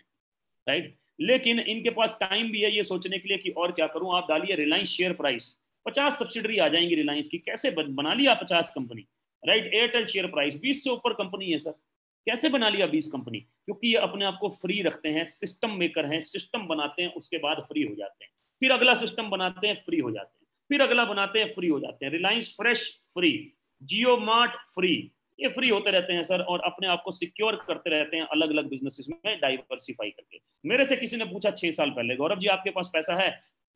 राइट? लेकिन इनके पास टाइम भी है ये सोचने के लिए कि और क्या करूं। आप डालिए रिलायंस शेयर प्राइस, 50 सब्सिडरी आ जाएंगी रिलायंस की, कैसे बना लिया 50 company, right? Airtel share price 20 से ऊपर कंपनी है सर, कैसे बना लिया 20 कंपनी? क्योंकि ये अपने आप को फ्री रखते हैं, सिस्टम मेकर हैं, सिस्टम बनाते हैं, उसके बाद फ्री हो जाते हैं, फिर अगला सिस्टम बनाते हैं, फ्री हो जाते हैं, फिर अगला बनाते हैं, फ्री हो जाते हैं। रिलायंस फ्रेश फ्री, जियो मार्ट फ्री, ये फ्री होते रहते हैं सर, और अपने आप को सिक्योर करते रहते हैं अलग अलग बिजनेसेस में डाइवर्सिफाई करके। मेरे से किसी ने पूछा 6 साल पहले, गौरव जी आपके पास पैसा है?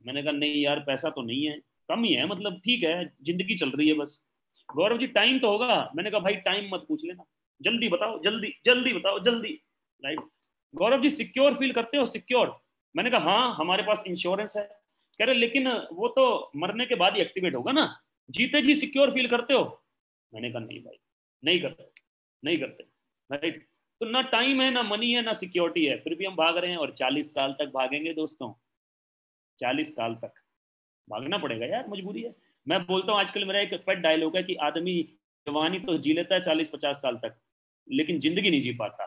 मैंने कहा नहीं यार पैसा तो नहीं है, कम ही है, मतलब ठीक है, जिंदगी चल रही है बस। गौरव जी टाइम तो होगा? मैंने कहा भाई टाइम मत पूछ लेना, जल्दी बताओ, जल्दी जल्दी बताओ जल्दी, right? Gaurav ji secure feel करते हो? सिक्योर? मैंने कहा हाँ हमारे पास इंश्योरेंस है। कह रहे लेकिन वो तो मरने के बाद ही एक्टिवेट होगा ना, जीते जी सिक्योर फील करते हो? मैंने कहा नहीं भाई, नहीं करते, नहीं करते, राइट? तो ना टाइम है, ना मनी है, ना सिक्योरिटी है, फिर भी हम भाग रहे हैं, और 40 साल तक भागेंगे दोस्तों, 40 साल तक भागना पड़ेगा यार, मजबूरी है। मैं बोलता हूँ आजकल मेरा एक पेट डायलॉग है कि आदमी जवानी तो जी लेता है 40-50 साल तक, लेकिन जिंदगी नहीं जी पाता।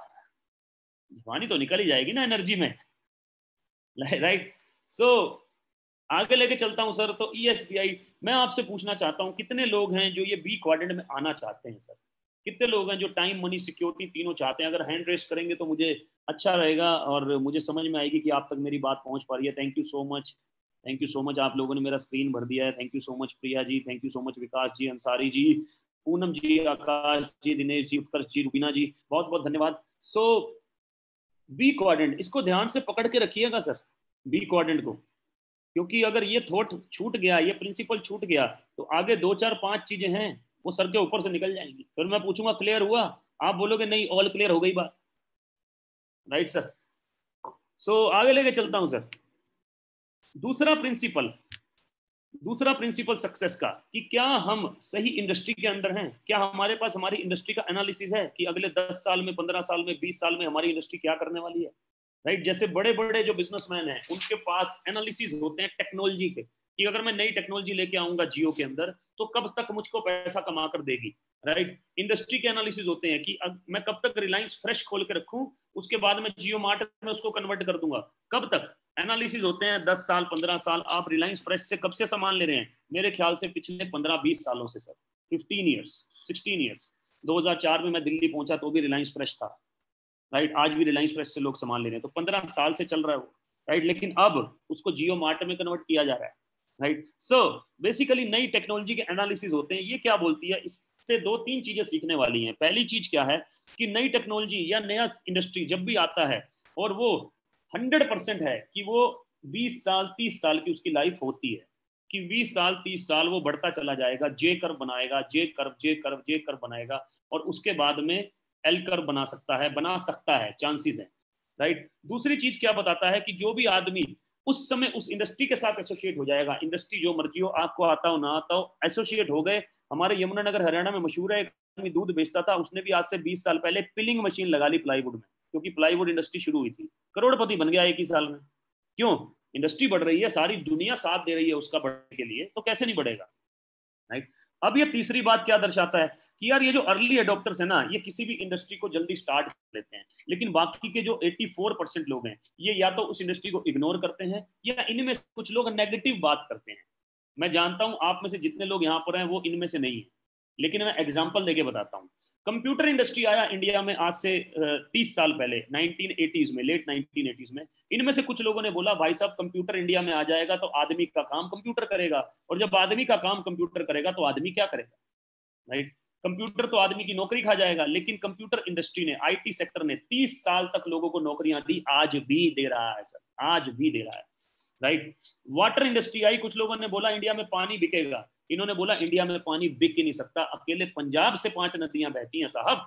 जवानी तो निकल ही जाएगी ना एनर्जी में, राइट? सो आगे लेके चलता हूं सर। तो ESBI, मैं आपसे पूछना चाहता हूं कितने लोग हैं जो ये बी क्वाड्रेंट में आना चाहते हैं सर? कितने लोग हैं जो टाइम मनी सिक्योरिटी तीनों चाहते हैं? अगर हैंड रेस करेंगे तो मुझे अच्छा रहेगा और मुझे समझ में आएगी कि आप तक मेरी बात पहुंच पा रही है। Thank you so much, thank you so much, आप लोगों ने मेरा स्क्रीन भर दिया है। Thank you so much Priya ji, thank you so much Vikas ji, Ansari ji, Poonam ji, Akash ji, Dinesh ji, Utkarsh ji, Rubina ji, बहुत बहुत धन्यवाद। सो बी क्वाड्रेंट, इसको ध्यान से पकड़ के रखिएगा सर, बी क्वाड्रेंट को, क्योंकि अगर ये थॉट छूट गया, ये प्रिंसिपल छूट गया, तो आगे 2-4-5 चीजें हैं वो सर के ऊपर से निकल जाएंगी। फिर मैं पूछूंगा क्लियर हुआ, आप बोलोगे नहीं ऑल क्लियर हो गई बात, राइट सर? सो आगे लेके चलता हूं सर। दूसरा प्रिंसिपल, दूसरा प्रिंसिपल सक्सेस का, कि क्या हम सही इंडस्ट्री के अंदर हैं, क्या हमारे पास हमारी इंडस्ट्री का एनालिसिस है कि अगले 10 साल में, 15 साल में, 20 साल में हमारी इंडस्ट्री क्या करने वाली है, राइट? जैसे बड़े बड़े जो बिजनेसमैन हैं उनके पास एनालिसिस होते हैं टेक्नोलॉजी के, कि अगर मैं नई टेक्नोलॉजी लेके आऊंगा जियो के अंदर तो कब तक मुझको पैसा कमा कर देगी, राइट? इंडस्ट्री के एनालिसिस होते हैं कि मैं कब तक रिलायंस फ्रेश खोल के रखूं, उसके बाद में जियो मार्ट में उसको कन्वर्ट कर दूंगा, कब तक? एनालिसिस होते हैं 10 साल 15 साल। आप रिलायंस फ्रेश से कब से सामान ले रहे हैं? मेरे ख्याल से पिछले 15-20 सालों से सर, 15 ईयर्स, 16 ईयर्स। 2004 में मैं दिल्ली पहुंचा तो भी रिलायंस फ्रेश था, राइट? आज भी रिलायंस फ्रेश से लोग सामान ले रहे हैं, तो 15 साल से चल रहा है वो, राइट? लेकिन अब उसको जियो मार्ट में कन्वर्ट किया जा रहा है, राइट? सो बेसिकली नई टेक्नोलॉजी के एनालिसिस होते हैं। ये क्या बोलती है, इससे 2-3 चीजें सीखने वाली हैं। पहली चीज क्या है कि नई टेक्नोलॉजी या नया इंडस्ट्री जब भी आता है और वो 100% है कि वो 20 साल 30 साल की उसकी लाइफ होती है, कि 20 साल 30 साल वो बढ़ता चला जाएगा, जे कर्व बनाएगा, J curve J curve J curve बनाएगा, और उसके बाद में एल कर्व बना सकता है, चांसेस है, राइट। दूसरी चीज क्या बताता है कि जो भी आदमी उस समय उस इंडस्ट्री के साथ एसोसिएट हो जाएगा, इंडस्ट्री जो मर्जी हो, आपको आता हो ना आता हो, एसोसिएट हो गए। हमारे यमुनानगर हरियाणा में मशहूर है, एक आदमी दूध बेचता था, उसने भी आज से 20 साल पहले पिलिंग मशीन लगा ली प्लाईवुड में, क्योंकि प्लाईवुड इंडस्ट्री शुरू हुई थी, करोड़पति बन गया एक ही साल में। क्यों? इंडस्ट्री बढ़ रही है, सारी दुनिया साथ दे रही है उसका बढ़ने के लिए, तो कैसे नहीं बढ़ेगा, राइट। अब ये तीसरी बात क्या दर्शाता है कि यार ये जो अर्ली एडॉप्टर्स है ना, ये किसी भी इंडस्ट्री को जल्दी स्टार्ट कर लेते हैं, लेकिन बाकी के जो 84% लोग हैं, ये या तो उस इंडस्ट्री को इग्नोर करते हैं, या इनमें कुछ लोग नेगेटिव बात करते हैं। मैं जानता हूं आप में से जितने लोग यहाँ पर हैं वो इनमें से नहीं है, लेकिन मैं एग्जाम्पल देके बताता हूँ। कंप्यूटर इंडस्ट्री आया इंडिया में आज से 30 साल पहले, 1980s में, लेट 1980s में। इनमें से कुछ लोगों ने बोला भाई साहब कंप्यूटर इंडिया में आ जाएगा तो आदमी का काम कंप्यूटर करेगा, और जब आदमी का काम कंप्यूटर करेगा तो आदमी क्या करेगा, राइट। कंप्यूटर तो आदमी की नौकरी खा जाएगा, लेकिन कंप्यूटर इंडस्ट्री ने, आईटी सेक्टर ने 30 साल तक लोगों को नौकरियां दी, आज भी दे रहा है सर, आज भी दे रहा है, राइट। वाटर इंडस्ट्री आई, कुछ लोगों ने बोला इंडिया में पानी बिकेगा, इन्होंने बोला इंडिया में पानी बिक ही नहीं सकता, अकेले पंजाब से 5 नदियां बहती हैं साहब,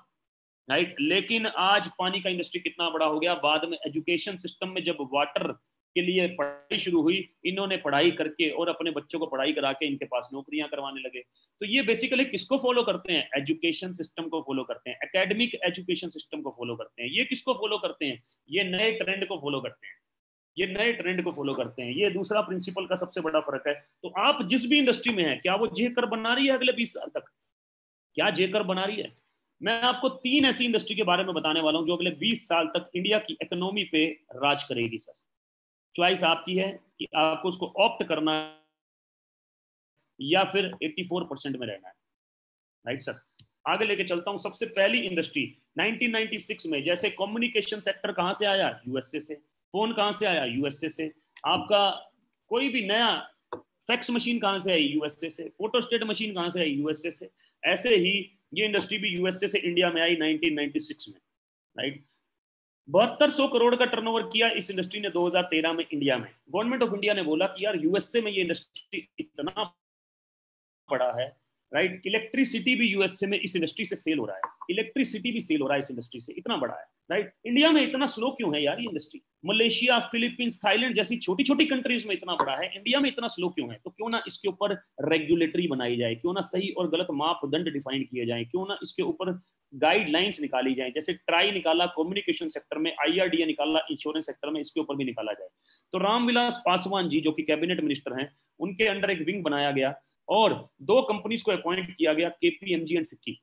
राइट। लेकिन आज पानी का इंडस्ट्री कितना बड़ा हो गया। बाद में एजुकेशन सिस्टम में जब वाटर के लिए पढ़ाई शुरू हुई, इन्होंने पढ़ाई करके और अपने बच्चों को पढ़ाई करा के इनके पास नौकरियां करवाने लगे। तो ये बेसिकली किसको फॉलो करते हैं? एजुकेशन सिस्टम को फॉलो करते हैं, एकेडमिक एजुकेशन सिस्टम को फॉलो करते हैं। ये किसको फॉलो करते हैं? ये नए ट्रेंड को फॉलो करते हैं, ये नए ट्रेंड को फॉलो करते हैं। ये दूसरा प्रिंसिपल का सबसे बड़ा फर्क है। तो आप जिस भी इंडस्ट्री में है, क्या वो जे कर्व बना रही है अगले 20 साल तक? क्या जे कर्व बना रही है? मैं आपको 3 ऐसी इंडस्ट्री के बारे में बताने वाला हूं जो अगले 20 साल तक इंडिया की इकोनॉमी पे राज करेगी सर। चॉइस आपकी है कि आपको उसको ऑप्ट करना है या फिर 84% में रहना है, राइट सर। आगे लेके चलता हूं। सबसे पहली इंडस्ट्री 1996 में, जैसे कम्युनिकेशन सेक्टर कहां से आया? यूएसए से। फोन कहां से आया? यूएसए से। आपका कोई भी नया फैक्स मशीन कहां से आई? यूएसए से। फोटोस्टेट मशीन कहां से आई? यूएसए से। ऐसे ही ये इंडस्ट्री भी यूएसए से इंडिया में आई 1996 में, राइट। 7200 करोड़ का टर्नओवर किया इस इंडस्ट्री ने 2013 में इंडिया में। गवर्नमेंट ऑफ इंडिया ने बोला कि यार यूएसए में ये इंडस्ट्री इतना बड़ा है, राइट। इलेक्ट्रिसिटी भी यूएसए में इस इंडस्ट्री से सेल हो रहा है, इलेक्ट्रिसिटी भी सेल हो रहा है इस इंडस्ट्री से, इतना बड़ा है, राइट। इंडिया में इतना स्लो क्यों है यार ये इंडस्ट्री? मलेशिया, फिलीपींस, थाईलैंड जैसी छोटी छोटी कंट्रीज में इतना बड़ा है, इंडिया में इतना स्लो क्यों है? तो क्यों ना इसके ऊपर रेगुलेटरी बनाई जाए, क्यों ना सही और गलत मापदंड डिफाइन किए जाए, क्यों ना इसके ऊपर गाइडलाइंस निकाली जाए। जैसे ट्राई निकाला कम्युनिकेशन सेक्टर में, आईआरडीए निकाला इंश्योरेंस सेक्टर में, इसके ऊपर भी निकाला जाए। तो रामविलास पासवान जी जो कि कैबिनेट मिनिस्टर हैं, उनके अंडर एक विंग बनाया गया और 2 कंपनीज को अपॉइंट किया गया, केपीएमजी एंड फिक्की।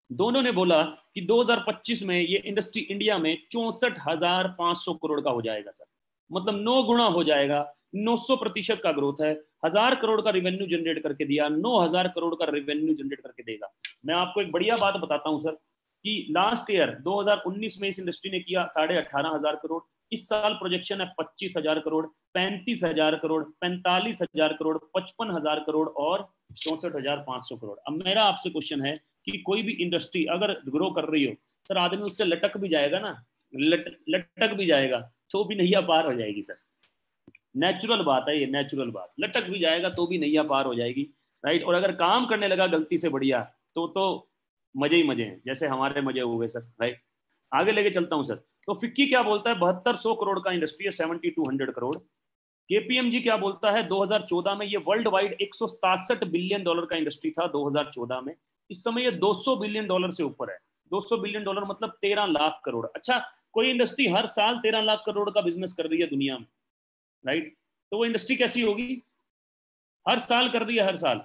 दोनों ने बोला कि 2025 में ये इंडस्ट्री इंडिया में 64,500 करोड़ का हो जाएगा सर, मतलब 9 गुना हो जाएगा, 900% का ग्रोथ है। 1000 करोड़ का रेवेन्यू जनरेट करके दिया, 9000 करोड़ का रेवेन्यू जनरेट करके देगा। मैं आपको एक बढ़िया बात बताता हूं सर कि लास्ट ईयर 2019 में इस इंडस्ट्री ने किया 18,500 करोड़। इस साल प्रोजेक्शन है 25,000 करोड़, 35,000 करोड़, 45,000 करोड़, 55,000 करोड़ और 64,500 करोड़। अब मेरा आपसे क्वेश्चन है कि कोई भी इंडस्ट्री अगर ग्रो कर रही हो सर, आदमी उससे लटक भी जाएगा ना, लटक भी जाएगा तो भी नैया पार हो जाएगी सर। नेचुरल बात है ये, नेचुरल बात। लटक भी जाएगा तो भी नैया पार हो जाएगी, राइट। और अगर काम करने लगा गलती से बढ़िया तो मजे ही मजे हैं, जैसे हमारे मजे हुए सर, राइट। आगे लेके चलता हूं सर। तो फिक्की क्या बोलता है? 7200 करोड़ का इंडस्ट्री है, 7200 करोड़। केपीएमजी क्या बोलता है? 2014 में ये वर्ल्ड वाइड 167 बिलियन डॉलर का इंडस्ट्री था 2014 में। इस समय ये 200 बिलियन डॉलर से ऊपर है। 200 बिलियन डॉलर मतलब 13 लाख करोड़। अच्छा, कोई इंडस्ट्री हर साल 13 लाख करोड़ का बिजनेस कर रही है दुनिया में, राइट, तो वो इंडस्ट्री कैसी होगी? हर साल कर रही है, हर साल।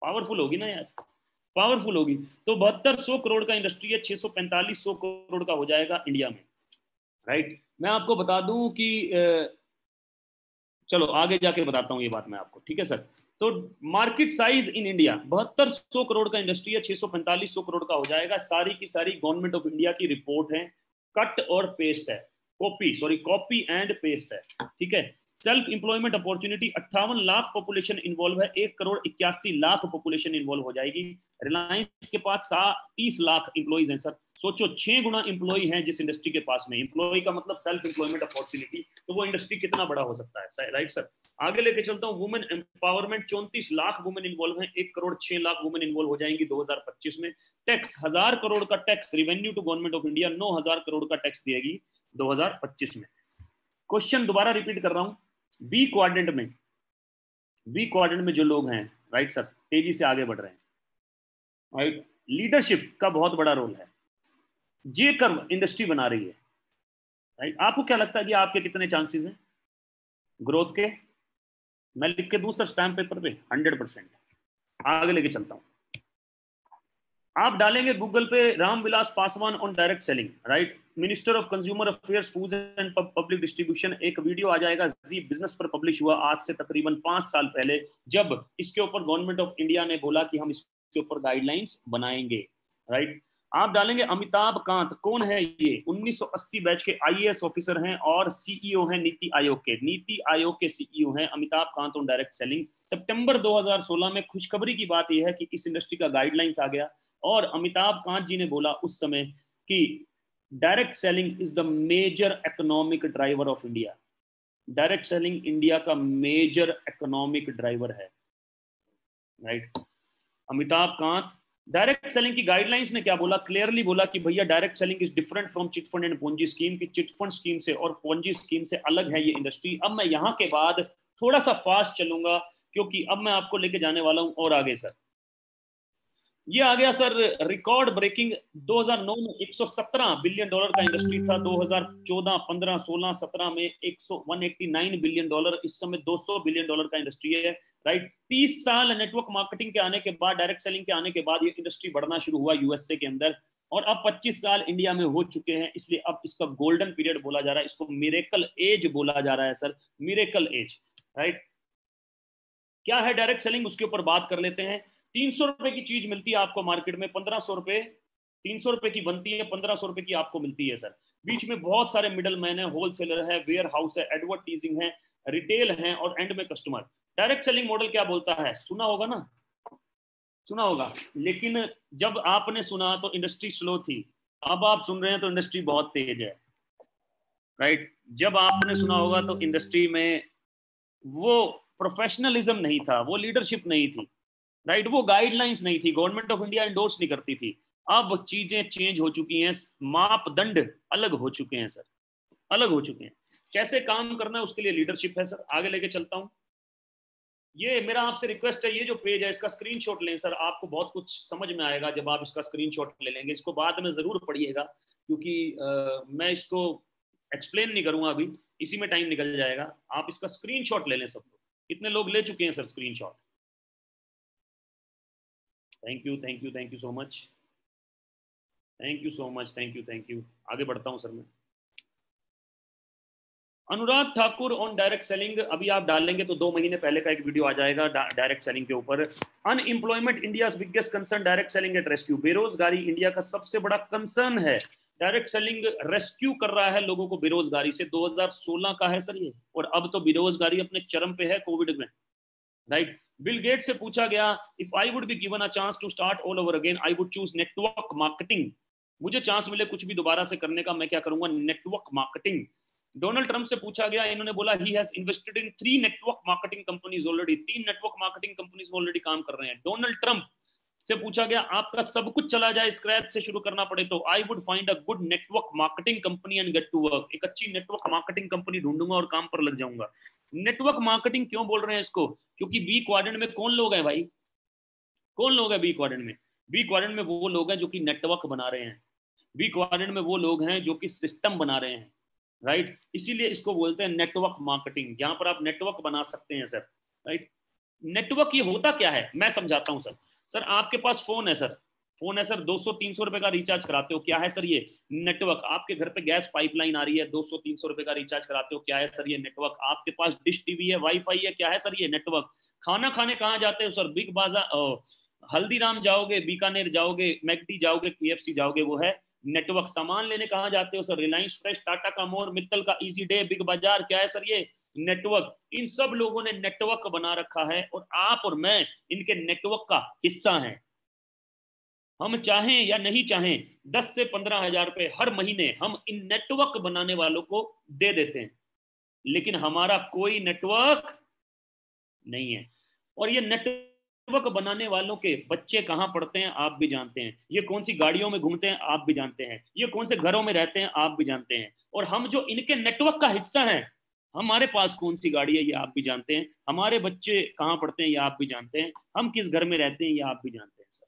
पावरफुल होगी ना यार, पावरफुल होगी। तो 7200 करोड़ का इंडस्ट्री है, 645 करोड़ का हो जाएगा इंडिया में, राइट। मैं आपको बता दूं कि चलो आगे जाके बताता हूं ये बात मैं आपको, ठीक है सर। तो market size in India 7200 crore का इंडस्ट्री है, 645 करोड़ का हो जाएगा। सारी की सारी गवर्नमेंट ऑफ इंडिया की रिपोर्ट है, कट और पेस्ट है, कॉपी एंड पेस्ट है, ठीक है। Self employment opportunity 58 lakh population involve है, 1 करोड़ 81 लाख पॉपुलेशन इन्वॉल्व हो जाएगी। रिलायंस के पास 30 लाख इंप्लॉइज हैं सर, सोचो 6 गुना एम्प्लॉय हैं जिस इंडस्ट्री के पास में, एम्प्लॉय का मतलब सेल्फ एम्प्लॉयमेंट अपॉर्चुनिटी, तो वो इंडस्ट्री कितना बड़ा हो सकता है, राइट सर। आगे लेके चलता हूँ, women empowerment, 34 lakh women involve हैं, 1 करोड़ 6 लाख वुमेन इन्वॉल्व हो जाएंगी 2025 में। टैक्स 1000 करोड़ का tax revenue to government of India 9000 crore का टैक्स देगी 2025 में। क्वेश्चन दोबारा रिपीट कर रहा हूँ, बी क्वाड्रेंट में जो लोग हैं, राइट सर, तेजी से आगे बढ़ रहे हैं, राइट, लीडरशिप का बहुत बड़ा रोल है, जे कर्व इंडस्ट्री बना रही है, राइट। आपको क्या लगता है कि आपके कितने चांसेस हैं ग्रोथ के? मैं लिख के दूं सर स्टैम्प पेपर पे, 100%। आगे लेके चलता हूं, आप डालेंगे गूगल पे Ramvilas Paswan on direct selling, right, minister of consumer affairs, foods and public distribution, एक वीडियो आ जाएगा, जी बिजनेस पर पब्लिश हुआ आज से तकरीबन 5 साल पहले, जब इसके ऊपर गवर्नमेंट ऑफ इंडिया ने बोला कि हम इसके ऊपर गाइडलाइंस बनाएंगे, राइट। आप डालेंगे अमिताभ कांत, कौन है ये? 1980 बैच के आईएएस ऑफिसर हैं और सीईओ हैं नीति आयोग के सीईओ हैं Amitabh Kant on direct selling. सितंबर 2016 में खुशखबरी की बात यह है कि इस इंडस्ट्री का गाइडलाइंस आ गया और अमिताभ कांत जी ने बोला उस समय कि direct selling is the major economic driver of India. Direct selling India का मेजर इकोनॉमिक ड्राइवर है, right. Amitabh Kant, direct selling की गाइडलाइंस ने क्या बोला? क्लियरली बोला कि भैया direct selling is different from chit fund and Ponzi scheme, की चिट फंड स्कीम से और पोंजी स्कीम से अलग है ये इंडस्ट्री। अब मैं यहाँ के बाद थोड़ा सा फास्ट चलूंगा क्योंकि अब मैं आपको लेके जाने वाला हूं और आगे सर। ये आ गया सर रिकॉर्ड ब्रेकिंग, 2009 में 117 बिलियन डॉलर का इंडस्ट्री था, 2014, 15, 16, 17 में 189 बिलियन डॉलर, इस समय 200 बिलियन डॉलर का इंडस्ट्री है, राइट। 30 साल नेटवर्क मार्केटिंग के आने के बाद, डायरेक्ट सेलिंग के आने के बाद ये इंडस्ट्री बढ़ना शुरू हुआ यूएसए के अंदर, और अब 25 साल इंडिया में हो चुके हैं, इसलिए अब इसका गोल्डन पीरियड बोला जा रहा है, इसको मिरेकल एज बोला जा रहा है सर, मिरेकल एज, राइट। क्या है डायरेक्ट सेलिंग, उसके ऊपर बात कर लेते हैं। 300 रुपए की चीज मिलती है आपको मार्केट में, 1500 रुपए, 300 रुपए की बनती है, 1500 रुपए की आपको मिलती है सर। बीच में बहुत सारे मिडल मैन है, होलसेलर है, वेयर हाउस है, एडवर्टीजिंग है, रिटेल है और एंड में कस्टमर। डायरेक्ट सेलिंग मॉडल क्या बोलता है? सुना होगा ना, सुना होगा, लेकिन जब आपने सुना तो इंडस्ट्री स्लो थी, अब आप सुन रहे हैं तो इंडस्ट्री बहुत तेज है, राइट। जब आपने सुना होगा तो इंडस्ट्री में वो प्रोफेशनलिज्म नहीं था, वो लीडरशिप नहीं थी, राइट, वो गाइडलाइंस नहीं थी, गवर्नमेंट ऑफ इंडिया एंडोर्स नहीं करती थी। अब चीजें चेंज हो चुकी हैं, मापदंड अलग हो चुके हैं सर, अलग हो चुके हैं। कैसे काम करना है उसके लिए लीडरशिप है सर। आगे लेके चलता हूं, ये मेरा आपसे रिक्वेस्ट है, ये जो पेज है इसका स्क्रीनशॉट लें सर, आपको बहुत कुछ समझ में आएगा जब आप इसका स्क्रीनशॉट ले लेंगे। इसको बाद में जरूर पढ़िएगा क्योंकि मैं इसको एक्सप्लेन नहीं करूंगा अभी, इसी में टाइम निकल जाएगा। आप इसका स्क्रीनशॉट ले लें सब लोग। कितने लोग ले चुके हैं sir screenshot? Thank you, thank you, thank you so much, thank you so much, thank you, thank you. आगे बढ़ता हूं सर मैं। Anurag Thakur on direct selling, अभी आप डालेंगे तो 2 महीने पहले का एक वीडियो आ जाएगा डायरेक्ट सेलिंग के ऊपर। Unemployment India biggest concern, direct selling at rescue, बेरोजगारी इंडिया का सबसे बड़ा कंसर्न है। डायरेक्ट सेलिंग रेस्क्यू कर रहा है लोगों को बेरोजगारी से, 2016 का है सर ये, और अब तो बेरोजगारी अपने चरम पे है कोविड में, राइट। बिल गेट से पूछा गया, if I would be given a chance to start all over again I would choose network marketing. मुझे चांस मिले कुछ भी दोबारा से करने का, मैं क्या करूंगा? Network marketing. डोनाल्ड ट्रंप से पूछा गया, इन्होंने बोला he has invested in 3 network marketing companies already, 3 network marketing companies में ऑलरेडी काम कर रहे हैं। डोनाल्ड ट्रंप से पूछा गया, आपका सब कुछ चला जाए, स्क्रैच से शुरू करना पड़े तो I would find a good network marketing company and get to work, एक अच्छी नेटवर्क मार्केटिंग कंपनी ढूंढूंगा और काम पर लग जाऊंगा। नेटवर्क मार्केटिंग क्यों बोल रहे हैं इसको? क्योंकि बी क्वाड्रेंट में कौन लोग हैं भाई? कौन लोग हैं बी क्वाड्रेंट में? बी क्वाड्रेंट में वो लोग हैं जो कि नेटवर्क बना रहे हैं, बी क्वाड्रेंट में वो लोग हैं जो कि सिस्टम बना रहे हैं, राइट। इसीलिए इसको बोलते हैं नेटवर्क मार्केटिंग, जहां पर आप नेटवर्क बना सकते हैं सर, राइट। नेटवर्क ये होता क्या है मैं समझाता हूं सर। सर आपके पास फोन है सर, फोन है सर, 200-300 रुपए का रिचार्ज कराते हो, क्या है सर ये? नेटवर्क। आपके घर पे गैस पाइपलाइन आ रही है, 200-300 रुपए का रिचार्ज कराते हो, क्या है सर ये? नेटवर्क। आपके पास डिश टीवी है, वाईफाई है, क्या है सर ये? नेटवर्क। खाना खाने कहाँ जाते हो सर? बिग बाजार, हल्दीराम जाओगे, बीकानेर जाओगे, मैकडी जाओगे, केएफसी जाओगे, वो है नेटवर्क। सामान लेने कहाँ जाते हो सर? रिलायंस फ्रेश, टाटा का मोर, मित्तल का इजी डे, बिग बाजार, क्या है सर ये? नेटवर्क। इन सब लोगों ने नेटवर्क बना रखा है और आप और मैं इनके नेटवर्क का हिस्सा हैं। हम चाहें या नहीं चाहें 10 से 15 हजार रुपए हर महीने हम इन नेटवर्क बनाने वालों को दे देते हैं, लेकिन हमारा कोई नेटवर्क नहीं है। और ये नेटवर्क बनाने वालों के बच्चे कहाँ पढ़ते हैं आप भी जानते हैं, ये कौन सी गाड़ियों में घूमते हैं आप भी जानते हैं, ये कौन से घरों में रहते हैं आप भी जानते हैं, और हम जो इनके नेटवर्क का हिस्सा हैं, हमारे पास कौन सी गाड़ी है ये आप भी जानते हैं, हमारे बच्चे कहाँ पढ़ते हैं ये आप भी जानते हैं, हम किस घर में रहते हैं ये आप भी जानते हैं। सर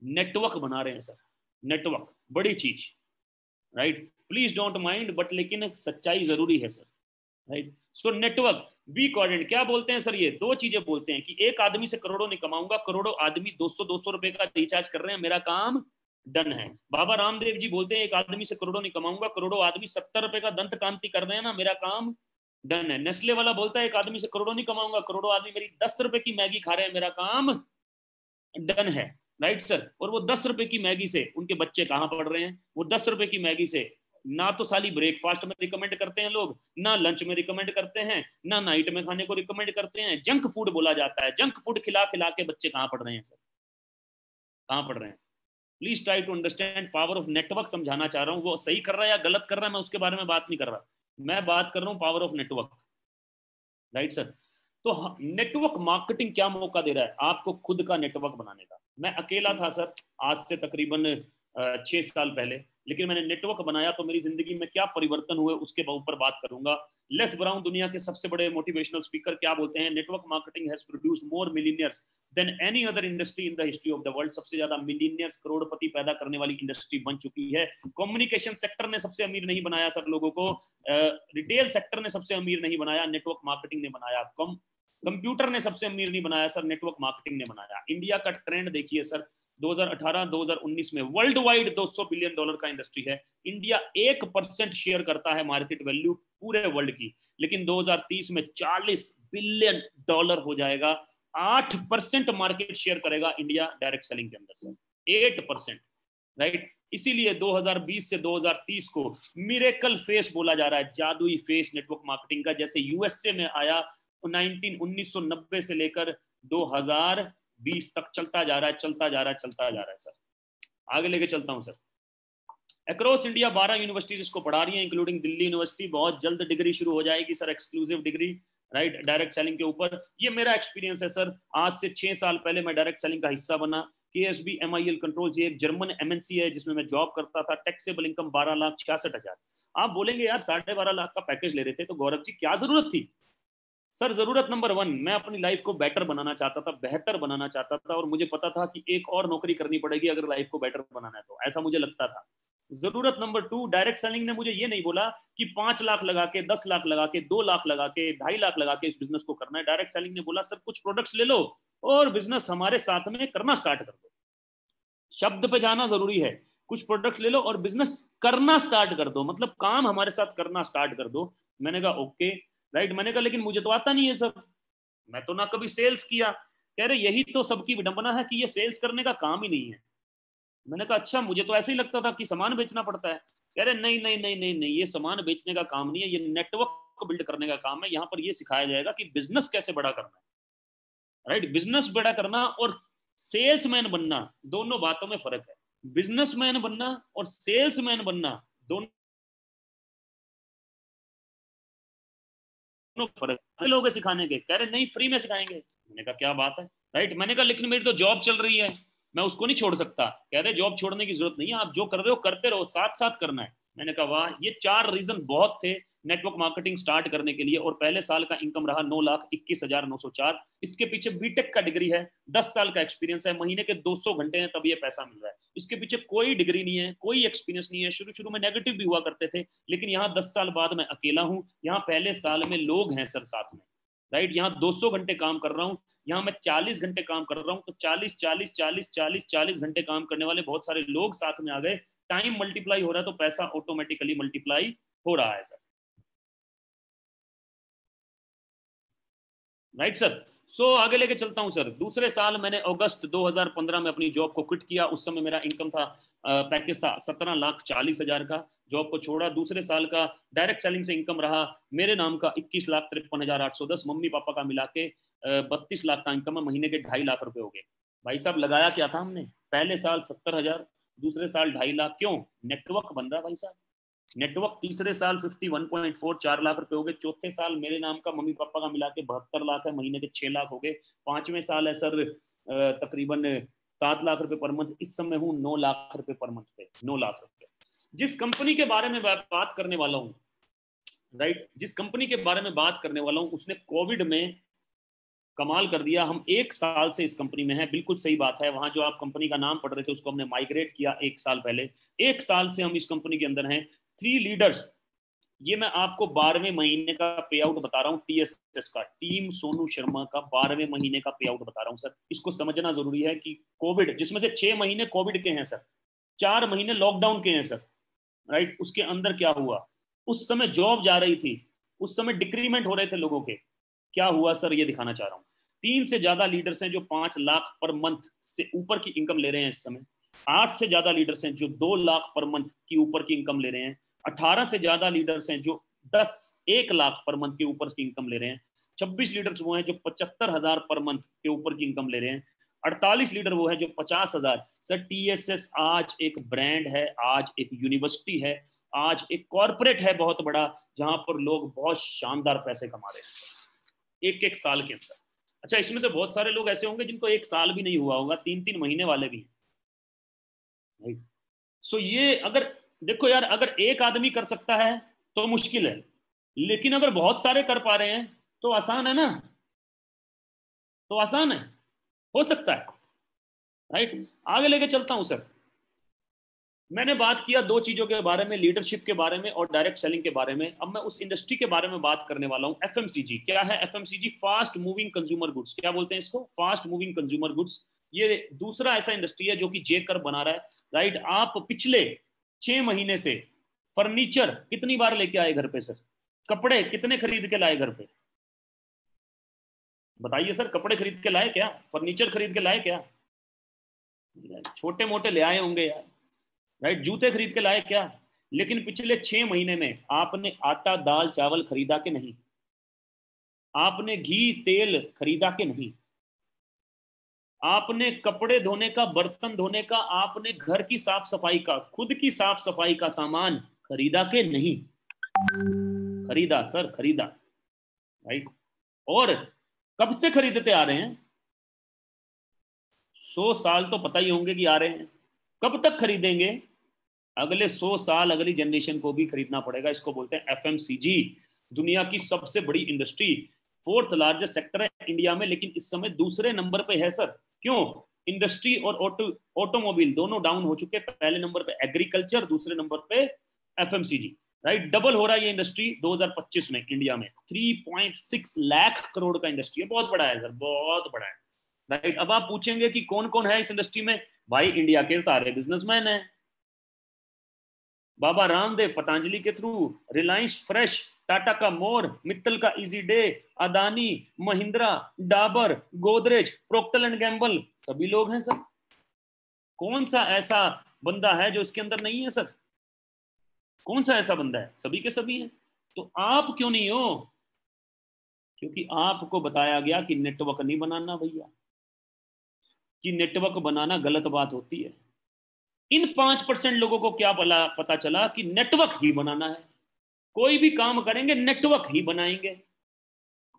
नेटवर्क बना रहे हैं सर, नेटवर्क बड़ी चीज, right, please don't mind, but लेकिन सच्चाई जरूरी है sir, right. So network be coordinate क्या बोलते हैं सर, ये दो चीजें बोलते हैं कि एक आदमी से करोड़ों नहीं कमाऊंगा, करोड़ों आदमी 200-200 रुपए का रिचार्ज कर रहे हैं, मेरा काम डन है। बाबा रामदेव जी बोलते हैं एक आदमी से करोड़ों नहीं कमाऊंगा, करोड़ों आदमी 70 रुपए का दंत कांति कर रहे हैं ना, मेरा काम डन है। नेस्ले वाला बोलता है एक आदमी से करोड़ों नहीं कमाऊंगा, करोड़ों आदमी मेरी 10 रुपए की मैगी खा रहे हैं, मेरा काम डन है, राइट सर। और वो 10 रुपए की मैगी से उनके बच्चे कहाँ पढ़ रहे हैं, वो 10 रुपए की मैगी से ना तो साली ब्रेकफास्ट में रिकमेंड करते हैं लोग, ना लंच में रिकमेंड करते हैं, ना नाइट में खाने को रिकमेंड करते हैं, जंक फूड बोला जाता है। जंक फूड खिला खिला के बच्चे कहाँ पढ़ रहे हैं सर, कहाँ पढ़ रहे हैं। Please try to understand power of network, समझाना चाह रहा हूँ। वो सही कर रहा है या गलत कर रहा है मैं उसके बारे में बात नहीं कर रहा, मैं बात कर रहा हूँ power of network, right sir. तो नेटवर्क मार्केटिंग क्या मौका दे रहा है आपको खुद का नेटवर्क बनाने का। मैं अकेला था सर आज से तकरीबन 6 साल पहले, लेकिन मैंने नेटवर्क बनाया तो मेरी जिंदगी में क्या परिवर्तन हुए उसके ऊपर बात करूंगा। लेस ब्राउन दुनिया के सबसे बड़े मोटिवेशनल स्पीकर क्या बोलते हैं, network marketing has produced more millionaires than any other industry in the history of the world. सबसे ज्यादा मिलियनियर्स करोड़पति पैदा करने वाली इंडस्ट्री बन चुकी है। कम्युनिकेशन सेक्टर ने सबसे अमीर नहीं बनाया सर लोगों को, रिटेल सेक्टर ने सबसे अमीर नहीं बनाया, नेटवर्क मार्केटिंग ने बनाया। कंप्यूटर ने सबसे अमीर नहीं बनाया सर, नेटवर्क मार्केटिंग ने बनाया। इंडिया का ट्रेंड देखिए सर, 2018-2019 में वर्ल्ड वाइड $200 बिलियन का इंडस्ट्री है। इंडिया 1% शेयर करता है मार्केट वैल्यू पूरे वर्ल्ड की, लेकिन 2030 में $40 बिलियन हो जाएगा। 8% मार्केट शेयर करेगा इंडिया डायरेक्ट सेलिंग के अंदर सर, 8%, राइट। इसीलिए 2020 से 2030 को मिरेकल फेस बोला जा रहा है, जादुई फेस नेटवर्क मार्केटिंग का। जैसे यूएसए में आया 1990 से लेकर 2020 तक चलता जा रहा है, चलता जा रहा है, चलता जा रहा है सर। आगे लेके चलता हूं सर। अक्रॉस इंडिया 12 यूनिवर्सिटीज इसको पढ़ा रही है, इंक्लूडिंग दिल्ली यूनिवर्सिटी। बहुत जल्द डिग्री शुरू हो जाएगी sir, exclusive degree, right, direct selling के ऊपर। ये मेरा एक्सपीरियंस है सर। आज से 6 साल पहले मैं डायरेक्ट सेलिंग का हिस्सा बना। KSB MIL कंट्रोल्स, ये एक जर्मन MNC है जिसमें मैं जॉब करता था। Taxable income 12,66,000। आप बोलेंगे यार 12.5 लाख का पैकेज ले रहे थे तो गौरव जी क्या जरूरत थी। सर जरूरत नंबर 1, मैं अपनी लाइफ को बेटर बनाना चाहता था, बेहतर बनाना चाहता था, और मुझे पता था कि एक और नौकरी करनी पड़ेगी अगर लाइफ को बेटर बनाना है तो, ऐसा मुझे लगता था। जरूरत नंबर 2, डायरेक्ट सेलिंग ने मुझे ये नहीं बोला कि 5 लाख लगा के, 10 लाख लगा के, 2 लाख लगा के, 2.5 लाख लगा के इस बिजनेस को करना है। डायरेक्ट सेलिंग ने बोला सर कुछ प्रोडक्ट्स ले लो और बिजनेस हमारे साथ में करना स्टार्ट कर दो। शब्द पे जाना जरूरी है। कुछ प्रोडक्ट्स ले लो और बिजनेस करना स्टार्ट कर दो, मतलब काम हमारे साथ करना स्टार्ट कर दो। मैंने कहा ओके, राइट। मैंने कहा लेकिन मुझे तो आता नहीं है सर, मैं तो ना कभी सेल्स किया। कह रहे यही तो सबकी विडंबना है कि ये सेल्स करने का काम ही नहीं है। मैंने कहा अच्छा, मुझे तो ऐसे ही लगता था कि सामान बेचना पड़ता है। कह रहे नहीं नहीं नहीं नहीं नहीं, ये सामान बेचने का काम नहीं है, ये नेटवर्क बिल्ड करने का काम है। यहाँ पर ये सिखाया जाएगा कि बिजनेस कैसे बड़ा करना है, राइट। बिजनेस बड़ा करना और सेल्समैन बनना, दोनों बातों में फर्क है। बिजनेसमैन बनना और सेल्समैन बनना दोनों फर्क। लोग सिखाने के, कह रहे नहीं फ्री में सिखाएंगे। मैंने कहा क्या बात है, राइट। मैंने कहा लेकिन मेरी तो जॉब चल रही है, मैं उसको नहीं छोड़ सकता। कह रहे जॉब छोड़ने की जरूरत नहीं है, आप जो कर रहे हो करते रहो, साथ साथ करना है। मैंने कहा वाह, ये 4 रीजन बहुत थे नेटवर्क मार्केटिंग स्टार्ट करने के लिए। और पहले साल का इनकम रहा 9,21,904। इसके पीछे बीटेक का डिग्री है, 10 साल का एक्सपीरियंस है, महीने के 200 घंटे हैं तब ये पैसा मिल रहा है। इसके पीछे कोई डिग्री नहीं है, कोई एक्सपीरियंस नहीं है। शुरू शुरू में नेगेटिव भी हुआ करते थे, लेकिन यहाँ 10 साल बाद मैं अकेला हूँ। यहाँ पहले साल में लोग हैं सर साथ में, राइट। यहाँ 200 घंटे काम कर रहा हूँ, यहाँ मैं 40 घंटे काम कर रहा हूँ। तो 40 40 40 40 40 घंटे काम करने वाले बहुत सारे लोग साथ में आ गए। टाइम मल्टीप्लाई हो रहा है तो पैसा ऑटोमेटिकली मल्टीप्लाई हो रहा है सर, राइट सर। सो आगे लेके चलता हूं सर। दूसरे साल मैंने अगस्त 2015 में अपनी जॉब को क्विट किया। उस समय मेरा इनकम था, पैकेज था 17,40,000 का। जॉब को छोड़ा। दूसरे साल का डायरेक्ट सेलिंग से इनकम रहा मेरे नाम का 21,53,810। मम्मी पापा का मिला के 32 लाख का इनकम है। महीने के 2.5 लाख रुपए हो गए। भाई साहब लगाया क्या था हमने, पहले साल 70,000, दूसरे साल 2.5 लाख। क्यों? नेटवर्क बन रहा है भाई साहब। नेटवर्क तीसरे साल 51.4 4 लाख रुपए हो गए। चौथे साल मेरे नाम का मम्मी पापा का मिला के 72 लाख है, महीने के 6 लाख हो गए। पांचवें साल है सर तकरीबन 7 लाख रुपए पर मंथ। इस समय हूँ 9 लाख रुपए पर मंथ पे, 9 लाख रुपए। जिस कंपनी के बारे में बात करने वाला हूँ, राइट, जिस कंपनी के बारे में बात करने वाला हूँ, उसने कोविड में कमाल कर दिया। हम 1 साल से इस कंपनी में हैं। बिल्कुल सही बात है, वहां जो आप कंपनी का नाम पढ़ रहे थे उसको हमने माइग्रेट किया 1 साल पहले। 1 साल से हम इस कंपनी के अंदर हैं। 3 लीडर्स, ये मैं आपको 12वें महीने का पे आउट बता रहा हूँ, TSS का, टीम सोनू शर्मा का 12वें महीने का पे आउट बता रहा हूँ सर। इसको समझना जरूरी है कि कोविड, जिसमें से 6 महीने कोविड के हैं सर, 4 महीने लॉकडाउन के हैं सर, राइट, उसके अंदर क्या हुआ, उस समय जॉब जा रही थी, उस समय डिक्रीमेंट हो रहे थे लोगों के, क्या हुआ सर, ये दिखाना चाह रहा हूँ। 3 से ज्यादा लीडर्स हैं जो 5 लाख पर मंथ से ऊपर की इनकम ले रहे हैं इस समय। 8 से ज्यादा लीडर्स हैं जो 2 लाख पर मंथ की ऊपर की इनकम ले रहे हैं। 18 से ज्यादा लीडर्स हैं जो 1 लाख पर मंथ के ऊपर की इनकम ले रहे हैं। 26 लीडर्स वो हैं जो 75,000 पर मंथ के ऊपर की इनकम ले रहे हैं। 48 लीडर वो है जो 50,000। सर TSS आज एक ब्रांड है, आज एक यूनिवर्सिटी है, आज एक कॉर्पोरेट है बहुत बड़ा, जहां पर लोग बहुत शानदार पैसे कमा रहे हैं 1-1 साल के अंदर। अच्छा, इसमें से बहुत सारे लोग ऐसे होंगे जिनको 1 साल भी नहीं हुआ होगा, 3-3 महीने वाले भी हैं। सो ये अगर देखो यार, अगर एक आदमी कर सकता है तो मुश्किल है, लेकिन अगर बहुत सारे कर पा रहे हैं तो आसान है ना, तो आसान है, हो सकता है, राइट। आगे लेके चलता हूं सर। मैंने बात किया 2 चीजों के बारे में, लीडरशिप के बारे में और डायरेक्ट सेलिंग के बारे में। अब मैं उस इंडस्ट्री के बारे में बात करने वाला हूं। FMCG क्या है? FMCG fast moving consumer goods. क्या बोलते हैं इसको? Fast moving consumer goods. ये दूसरा ऐसा इंडस्ट्री है जो कि जेकर बना रहा है, राइट। आप पिछले 6 महीने से फर्नीचर कितनी बार लेके आए घर पे सर? कपड़े कितने खरीद के लाए घर पे? बताइए सर, कपड़े खरीद के लाए क्या? फर्नीचर खरीद के लाए क्या? छोटे मोटे ले आए होंगे यार, राइट। जूते खरीद के लाए क्या? लेकिन पिछले 6 महीने में आपने आटा दाल चावल खरीदा कि नहीं? आपने घी तेल खरीदा कि नहीं? आपने कपड़े धोने का, बर्तन धोने का, आपने घर की साफ सफाई का, खुद की साफ सफाई का सामान खरीदा कि नहीं? खरीदा सर, खरीदा, राइट। और कब से खरीदते आ रहे हैं? 100 साल तो पता ही होंगे कि आ रहे हैं। कब तक खरीदेंगे? अगले 100 साल अगली जनरेशन को भी खरीदना पड़ेगा। इसको बोलते हैं FMCG। दुनिया की सबसे बड़ी इंडस्ट्री, 4th लार्जेस्ट सेक्टर है इंडिया में, लेकिन इस समय दूसरे नंबर पे है सर। क्यों? इंडस्ट्री और ऑटोमोबाइल दोनों डाउन हो चुके। पहले नंबर पे एग्रीकल्चर, दूसरे नंबर पे FMCG, राइट। डबल हो रहा है ये इंडस्ट्री 2025 में इंडिया में। 3.6 लाख करोड़ का इंडस्ट्री है, बहुत बड़ा है सर, बहुत बड़ा है, राइट। अब आप पूछेंगे कि कौन कौन है इस इंडस्ट्री में? भाई इंडिया के सारे बिजनेसमैन हैं। बाबा रामदेव पतंजलि के थ्रू, रिलायंस फ्रेश, टाटा का मोर, मित्तल का easy day, Adani, Mahindra, Dabur, Godrej, proctor and Gamble, सभी लोग हैं सर। कौन सा ऐसा बंदा है जो इसके अंदर नहीं है सर? कौन सा ऐसा बंदा है? सभी के सभी हैं। तो आप क्यों नहीं हो? क्योंकि आपको बताया गया कि नेटवर्क नहीं बनाना भैया, कि नेटवर्क बनाना गलत बात होती है। इन 5% लोगों को क्या पता चला कि नेटवर्क ही बनाना है। कोई भी काम करेंगे नेटवर्क ही बनाएंगे,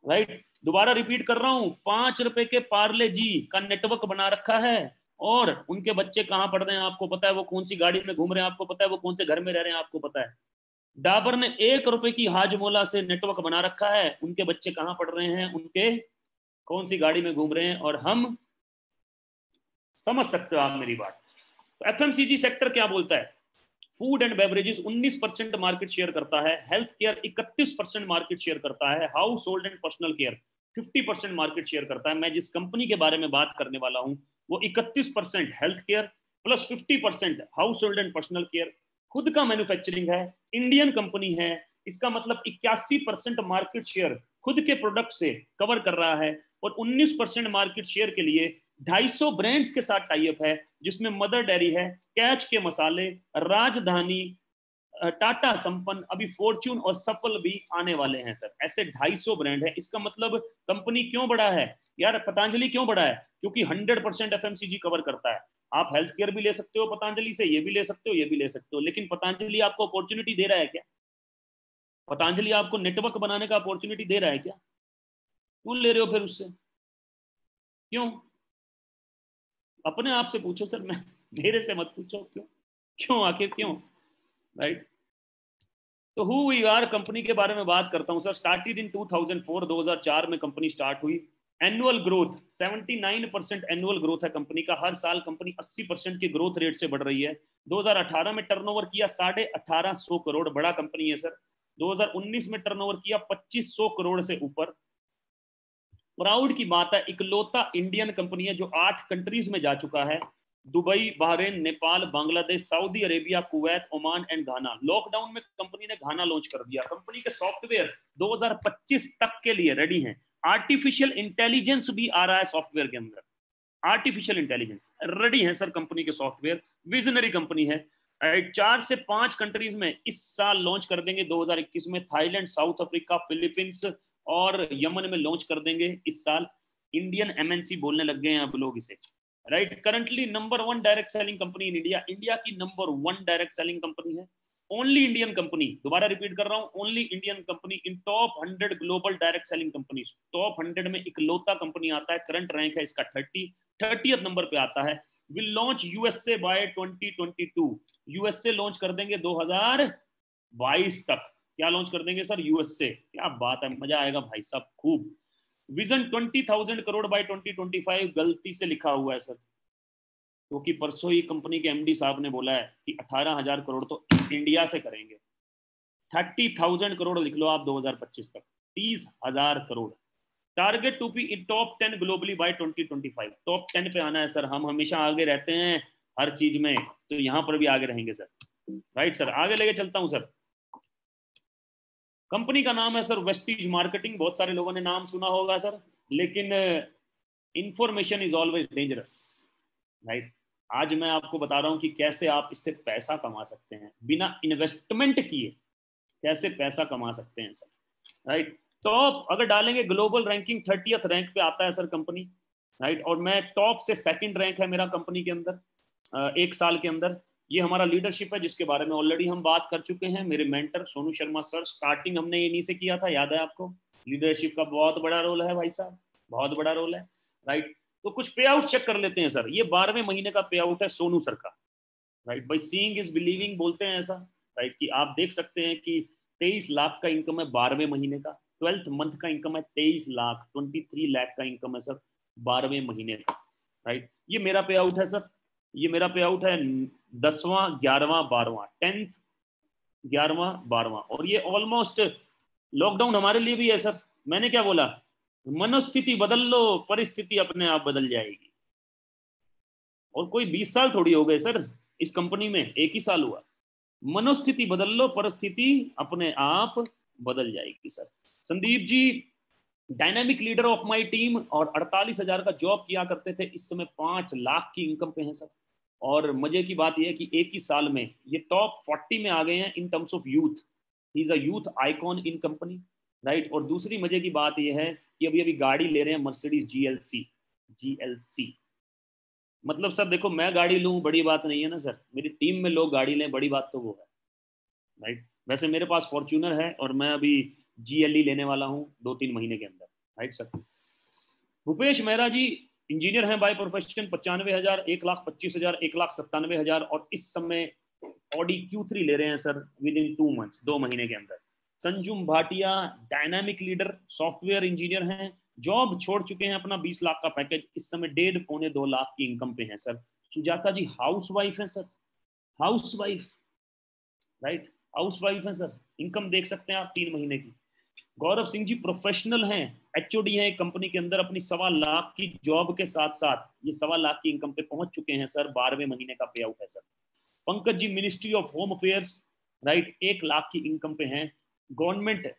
राइट। दोबारा रिपीट कर रहा हूं, 5 रुपए के पार्ले जी का नेटवर्क बना रखा है, और उनके बच्चे कहां पढ़ रहे हैं आपको पता है, वो कौन सी गाड़ी में घूम रहे हैं आपको पता है, वो कौन से घर में रह रहे हैं आपको पता है। डाबर ने 1 रुपए की हाजमोला से नेटवर्क बना रखा है, उनके बच्चे कहां पढ़ रहे हैं, उनके कौन सी गाड़ी में घूम रहे हैं, और हम समझ सकते हो आप मेरी बात। तो FMCG सेक्टर क्या बोलता है? Food and beverages 19% market share करता है, हेल्थ केयर 31% मार्केट शेयर करता है, house hold and personal care 50% market share करता है। मैं जिस कंपनी के बारे में बात करने वाला हूं वो 31% health care plus 50% house hold and personal care, खुद का मैन्युफैक्चरिंग है, इंडियन कंपनी है। इसका मतलब 81% मार्केट शेयर खुद के प्रोडक्ट से कवर कर रहा है, और 19% मार्केट शेयर के लिए 250 ब्रांड्स के साथ टाई अप है, जिसमें मदर डेयरी है, कैच के मसाले, राजधानी, टाटा संपन्न, अभी फॉर्च्यून और सफल भी आने वाले हैं सर। ऐसे 250 ब्रांड है। इसका मतलब कंपनी क्यों बड़ा है? यार पतंजलि क्यों बड़ा है? क्योंकि 100% एफएमसीजी कवर करता है। आप हेल्थ केयर भी ले सकते हो पतंजलि से, ये भी ले सकते हो, ये भी ले सकते हो, लेकिन पतंजलि आपको अपॉर्चुनिटी दे रहा है क्या? पतंजलि आपको नेटवर्क बनाने का अपॉर्चुनिटी दे रहा है क्या? क्यों ले रहे हो फिर उससे? क्यों? अपने आप से पूछो सर, मैं मेरे से मत पूछो। क्यों? क्यों आखिर क्यों? राइट। तो हु वी आर कंपनी के बारे में बात करता हूं सर। स्टार्टेड इन 2004, 2004 में कंपनी स्टार्ट हुई। एनुअल ग्रोथ 79% एनुअल ग्रोथ है कंपनी का। हर साल कंपनी 80% की ग्रोथ रेट से बढ़ रही है। 2018 में टर्नओवर किया 1850 करोड़, बड़ा कंपनी है सर। 2019 में टर्नओवर किया 2500 करोड़ से ऊपर। प्राउड की बात है, इकलौता इंडियन कंपनी है जो 8 कंट्रीज में जा चुका है। Dubai, Bahrain, Nepal, Bangladesh, Saudi Arabia, Kuwait, Oman and Ghana. Lockdown में कंपनी ने घाना लॉन्च कर दिया। कंपनी के सॉफ्टवेयर 2025 तक के लिए रेडी हैं। आर्टिफिशियल इंटेलिजेंस भी आ रहा है सॉफ्टवेयर के अंदर। आर्टिफिशियल इंटेलिजेंस रेडी है सर कंपनी के सॉफ्टवेयर। विजनरी कंपनी है। 4 से 5 कंट्रीज में इस साल लॉन्च कर देंगे 2021 में। थाईलैंड, साउथ अफ्रीका, फिलीपींस और यमन में लॉन्च कर देंगे इस साल। इंडियन एमएनसी बोलने लग गए हैं अब लोग इसे। Right. Currently number 1 direct selling company in India. India की नंबर 1 डायरेक्ट सेलिंग कंपनी है। ओनली इंडियन कंपनी, दोबारा रिपीट कर रहा हूं, ओनली इंडियन कंपनी इन top 100 global direct selling companies. Top 100 में इकलौता कंपनी आता है। करंट रैंक है इसका 30th नंबर पे आता है। Will launch USA by 2022। USA launch कर देंगे 2022 तक। क्या लॉन्च कर देंगे सर? यूएसए। क्या बात है, मजा आएगा भाई साहब खूब। विजन 20,000 करोड़ बाय 2025 गलती से लिखा हुआ है सर, क्योंकि परसों ही कंपनी के एमडी साहब ने बोला है कि 18,000 करोड़ तो इंडिया से करेंगे। 30,000 करोड़ लिख लो आप 2025 तक। 30,000 crore. Target to be in top 10 globally by 2025। Top 10 पे आना है सर। हम हमेशा आगे रहते हैं हर चीज में, तो यहां पर भी आगे रहेंगे सर। राइट सर, आगे लेके चलता हूं सर। कंपनी का नाम है सर वेस्टीज मार्केटिंग। बहुत सारे लोगों ने नाम सुना होगा सर, लेकिन information is always dangerous. Right. आज मैं आपको बता रहा हूं कि कैसे आप इससे पैसा कमा सकते हैं बिना इन्वेस्टमेंट किए। कैसे पैसा कमा सकते हैं सर। राइट। टॉप अगर डालेंगे ग्लोबल रैंकिंग 30th रैंक पे आता है सर कंपनी। राइट। और मैं टॉप से 2nd रैंक है मेरा कंपनी के अंदर 1 साल के अंदर। ये हमारा लीडरशिप है जिसके बारे में ऑलरेडी हम बात कर चुके हैं। मेरे mentor Sonu Sharma sir. Starting हमने इन्हीं से किया था, याद है आपको? लीडरशिप का बहुत बड़ा रोल है भाई साहब, बहुत बड़ा रोल है। राइट। तो कुछ पे आउट चेक कर लेते हैं सर। ये 12वें महीने का पे आउट है सोनू सर का। Right. By seeing is believing बोलते हैं ऐसा। राइट। कि आप देख सकते हैं कि 23 लाख का इनकम है 12वें महीने का। 12th मंथ का इनकम है 23 लाख, 23 लाख का इनकम है सर 12वें महीने का। राइट। ये मेरा पे आउट है सर। ये मेरा पे आउट है 10वां, 11वां, 12वां, 10th, 11वां, 12वां। और ये ऑलमोस्ट लॉकडाउन हमारे लिए भी है सर। मैंने क्या बोला? मनोस्थिति बदल लो, परिस्थिति अपने आप बदल जाएगी। और कोई 20 साल थोड़ी हो गए सर इस कंपनी में, 1 ही साल हुआ। मनोस्थिति बदल लो, परिस्थिति अपने आप बदल जाएगी sir. Sandeep ji dynamic leader of my team और 48,000 का जॉब किया करते थे, इस समय 5 लाख की इनकम पे हैं सर। और मजे की बात यह है कि 1 ही साल में ये टॉप 40 में आ गए हैं in terms of youth. He is a youth icon in company. Right. और दूसरी मजे की बात यह है कि अभी अभी गाड़ी ले रहे हैं मर्सिडीज जीएलसी। मतलब सर देखो, मैं गाड़ी लूं बड़ी बात नहीं है ना सर, मेरी टीम में लोग गाड़ी लें बड़ी बात तो वो है। राइट। वैसे मेरे पास फॉर्च्यूनर है और मैं अभी जीएलई लेने वाला हूं 2-3 महीने के अंदर। Right sir. Bhupesh Mehra ji engineer हैं बाय प्रोफेशन। 95,000, 1,25,000, 1,97,000 और इस समय ऑडी Q3 ले रहे हैं सर विद इन 2 मंथ्स, 2 महीने के अंदर। Sanjum Bhatia dynamic leader software engineer हैं। जॉब छोड़ चुके हैं, अपना 20 लाख का पैकेज, इस समय 1.5-2 लाख की इनकम पे है सर। सुजाता जी हाउस वाइफ है sir, house wife. Right. House wife है सर। इनकम देख सकते हैं आप 3 महीने की। गौरव सिंह जी प्रोफेशनल हैं, एचओडी हैं कंपनी के अंदर। अपनी 1.25 लाख की जॉब के साथ साथ ये 1.25 लाख की इनकम पे पहुंच चुके हैं सर। 12वें महीने का पे आउट है sir. Pankaj ji ministry of home affairs. Right. 1 lakh की इनकम पे हैं। गवर्नमेंट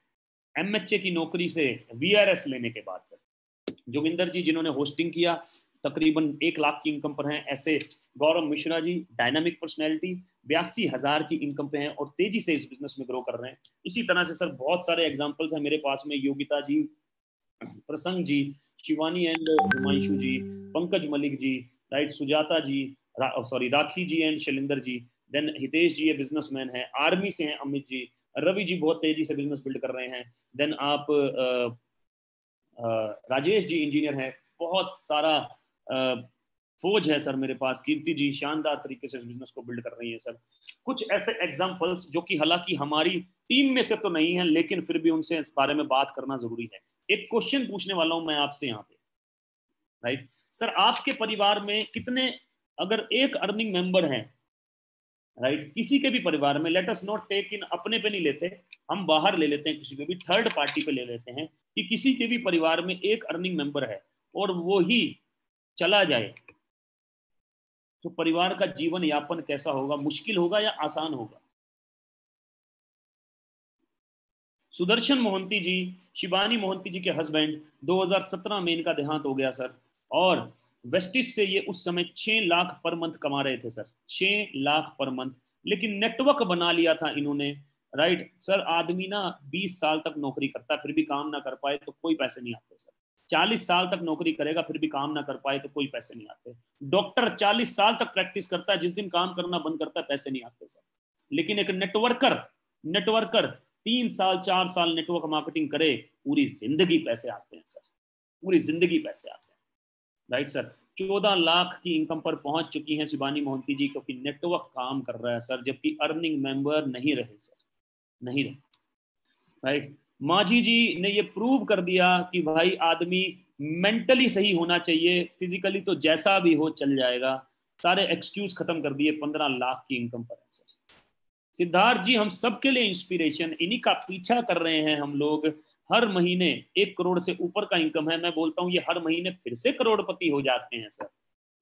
एमएचए की नौकरी से वीआरएस लेने के बाद सर। जोगिंदर जी जिन्होंने होस्टिंग किया तकरीबन 1 लाख की इनकम पर हैं। ऐसे गौरव मिश्रा जी डायनामिक पर्सनैलिटी 82,000 की इनकम पे हैं और तेजी से इस बिजनेस में ग्रो कर रहे हैं। इसी तरह से सर बहुत सारे एग्जांपल्स हैं मेरे पास में। Yogita ji Prasang ji, Shivani and Himanshu ji, Pankaj Malik ji, right, Sujata ji, sorry Rakhi ji and Shailendra ji, then Hitesh ji ये बिजनेसमैन है, आर्मी से हैं अमित जी, रवि जी बहुत तेजी से बिजनेस बिल्ड कर रहे हैं, देन आप राजेश जी इंजीनियर हैं, बहुत सारा फौज है सर मेरे पास, कीर्ति जी शानदार तरीके से इस बिजनेस को बिल्ड कर रही है सर। कुछ ऐसे एग्जांपल्स जो कि हालांकि हमारी टीम में से तो नहीं है, लेकिन फिर भी उनसे इस बारे में बात करना जरूरी है। एक क्वेश्चन पूछने वाला हूं मैं आपसे यहाँ पे, राइट सर, आपके परिवार में कितने, अगर एक अर्निंग मेंबर है, राइट, किसी के भी परिवार में, लेट अस नॉट टेक इन, अपने पे नहीं लेते, हम बाहर ले लेते हैं, किसी को भी थर्ड पार्टी पे ले लेते हैं, कि किसी के भी परिवार में एक अर्निंग मेंबर है और वो ही चला जाए, तो परिवार का जीवन यापन कैसा होगा, मुश्किल होगा या आसान होगा? सुदर्शन मोहंती जी, शिवानी मोहंती जी के हस्बैंड, 2017 में इनका देहांत हो गया सर, और वेस्टिज से ये उस समय 6 लाख पर मंथ कमा रहे थे सर, 6 लाख पर मंथ, लेकिन नेटवर्क बना लिया था इन्होंने, राइट सर। आदमी ना 20 साल तक नौकरी करता है फिर भी काम ना कर पाए तो कोई पैसे नहीं आते सर, 40 साल तक नौकरी करेगा फिर भी काम ना कर पाए तो कोई पैसे नहीं आते, डॉक्टर 40 साल तक प्रैक्टिस करता है, जिस दिन काम करना बंद करता है पैसे नहीं आते सर, लेकिन एक नेटवर्कर नेटवर्कर 3 साल 4 साल नेटवर्क मार्केटिंग करे, पूरी जिंदगी पैसे आते हैं सर, पूरी जिंदगी पैसे आते हैं, राइट सर। 14 लाख की इनकम पर पहुंच चुकी हैं शिवानी मोहंती जी, क्योंकि नेटवर्क काम कर रहा है सर, जबकि अर्निंग मेंबर नहीं रहे सर, नहीं रहे, राइट। माझी जी ने ये प्रूव कर दिया कि भाई आदमी मेंटली सही होना चाहिए, फिजिकली तो जैसा भी हो चल जाएगा, सारे एक्सक्यूज खत्म कर दिए, 15 लाख की इनकम पर है सर। सिद्धार्थ जी हम सबके लिए इंस्पिरेशन, इन्हीं का पीछा कर रहे हैं हम लोग, हर महीने 1 करोड़ से ऊपर का इनकम है, मैं बोलता हूं ये हर महीने फिर से करोड़पति हो जाते हैं सर,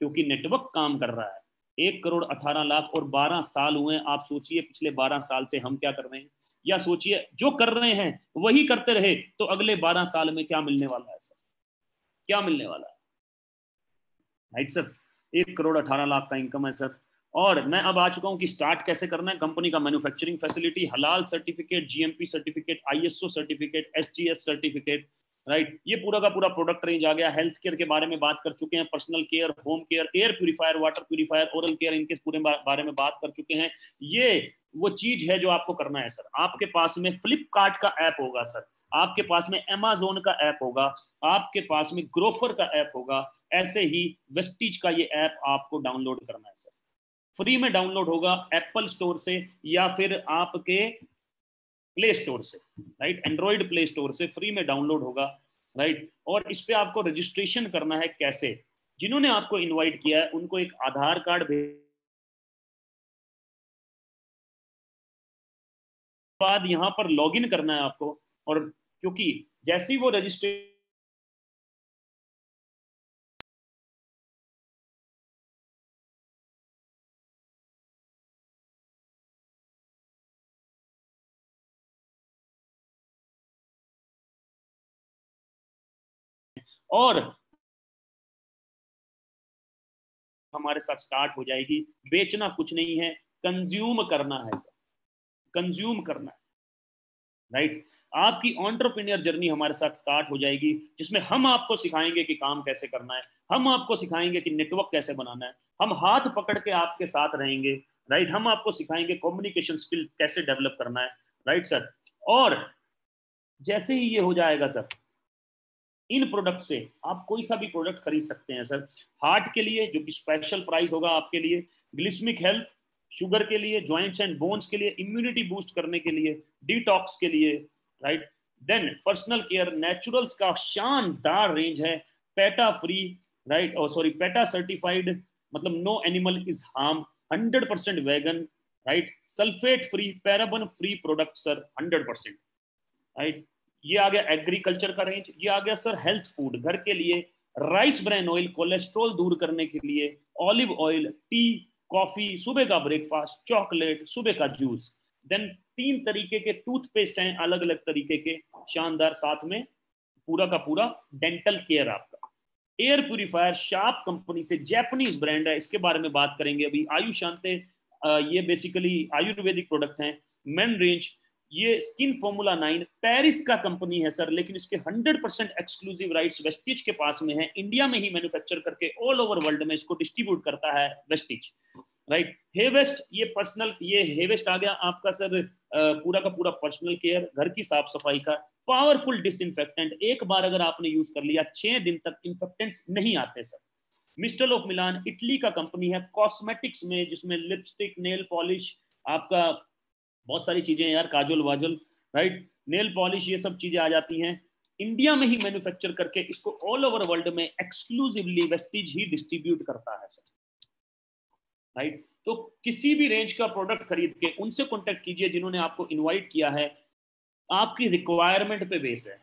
क्योंकि नेटवर्क काम कर रहा है। 1 करोड़ 18 लाख और 12 साल हुए, आप सोचिए पिछले 12 साल से हम क्या कर रहे हैं, या सोचिए जो कर रहे हैं वही करते रहे तो अगले 12 साल में क्या मिलने वाला है सर, क्या मिलने वाला है, राइट सर। 1 करोड़ 18 लाख का इनकम है सर, और मैं अब आ चुका हूं कि स्टार्ट कैसे करना है। कंपनी का मैन्युफैक्चरिंग फैसिलिटी, हलाल certificate, GMP certificate, ISO certificate, SGS certificate, right, ये पूरा का पूरा प्रोडक्ट रेंज आ गया। हेल्थ केयर के बारे में बात कर चुके हैं, personal care, home care, air purifier, water purifier, oral care, इनके पूरे बारे में बात कर चुके हैं। ये वो चीज है जो आपको करना है सर। आपके पास में फ्लिपकार्ट का ऐप होगा सर, आपके पास में अमेजोन का ऐप होगा, आपके पास में ग्रोफर का ऐप होगा, ऐसे ही वेस्टीज का ये ऐप आपको डाउनलोड करना है सर। फ्री में डाउनलोड होगा एप्पल स्टोर से या फिर आपके प्ले स्टोर से, राइट, एंड्रॉइड प्ले स्टोर से फ्री में डाउनलोड होगा, राइट। और इस पे आपको रजिस्ट्रेशन करना है कैसे, जिन्होंने आपको इनवाइट किया है उनको एक आधार कार्ड भेज, बाद यहाँ पर लॉगिन करना है आपको, और क्योंकि जैसे ही वो रजिस्ट्रेशन, और हमारे साथ स्टार्ट हो जाएगी। बेचना कुछ नहीं है, कंज्यूम करना है सर, कंज्यूम करना है, राइट। आपकी एंटरप्रेन्योर जर्नी हमारे साथ स्टार्ट हो जाएगी, जिसमें हम आपको सिखाएंगे कि काम कैसे करना है, हम आपको सिखाएंगे कि नेटवर्क कैसे बनाना है, हम हाथ पकड़ के आपके साथ रहेंगे, राइट। हम आपको सिखाएंगे कम्युनिकेशन स्किल कैसे डेवलप करना है, राइट सर। और जैसे ही ये हो जाएगा सर, इन प्रोडक्ट से आप कोई सा भी प्रोडक्ट खरीद सकते हैं सर। हार्ट के लिए जो कि स्पेशल प्राइस होगा आपके लिए, ग्लिस्मिक हेल्थ शुगर के लिए, जॉइंट्स एंड बोन्स के लिए, इम्यूनिटी बूस्ट करने के लिए, डिटॉक्स के लिए, right. Then personal care naturals का शानदार रेंज है, पेटा फ्री, राइट, और सॉरी पेटा सर्टिफाइड, मतलब no animal is harm, 100% vegan, right, sulphate free, paraben free product sir, 100%, right. ये आ गया एग्रीकल्चर का रेंज। ये आ गया सर हेल्थ फूड, घर के लिए राइस ब्रान ऑयल कोलेस्ट्रॉल दूर करने के लिए, ऑलिव ऑयल, टी, कॉफी, सुबह का ब्रेकफास्ट, चॉकलेट, सुबह का जूस। देन 3 तरीके के टूथपेस्ट हैं अलग अलग तरीके के, शानदार, साथ में पूरा का पूरा डेंटल केयर आपका। एयर प्यूरिफायर शार्प कंपनी से, जैपनीज ब्रांड है, इसके बारे में बात करेंगे अभी। आयुशांते, ये बेसिकली आयुर्वेदिक प्रोडक्ट हैं। मेन रेंज ये स्किन फॉर्मूला 9 पेरिस का कंपनी है सर, लेकिन इसके 100% एक्सक्लूसिव राइट्स वेस्टिज के पास में है। इंडिया में ही मैन्युफैक्चर करके ऑल ओवर वर्ल्ड में इसको डिस्ट्रीब्यूट करता है वेस्टिज, राइट। हेवेस्ट, ये पर्सनल, ये हेवेस्ट आ गया आपका सर पूरा का पूरा पर्सनल केयर, घर की साफ सफाई का पावरफुल डिसइंफेक्टेंट। एक बार अगर आपने यूज कर लिया 6 दिन तक इन्फेक्टेंट्स नहीं आते सर। मिस्टल ऑफ मिलान इटली का कंपनी है कॉस्मेटिक्स में, जिसमें लिपस्टिक, नेल पॉलिश, आपका बहुत सारी चीजें यार, काजल वाजल, राइट, नेल पॉलिश, ये सब चीजें आ जाती हैं। इंडिया में ही मैन्युफैक्चर करके इसको ऑल ओवर वर्ल्ड में एक्सक्लूसिवली वेस्टिज ही डिस्ट्रीब्यूट करता है सर, राइट। तो किसी भी रेंज का प्रोडक्ट खरीद के उनसे कॉन्टेक्ट कीजिए जिन्होंने आपको इनवाइट किया है। आपकी रिक्वायरमेंट पे बेस है,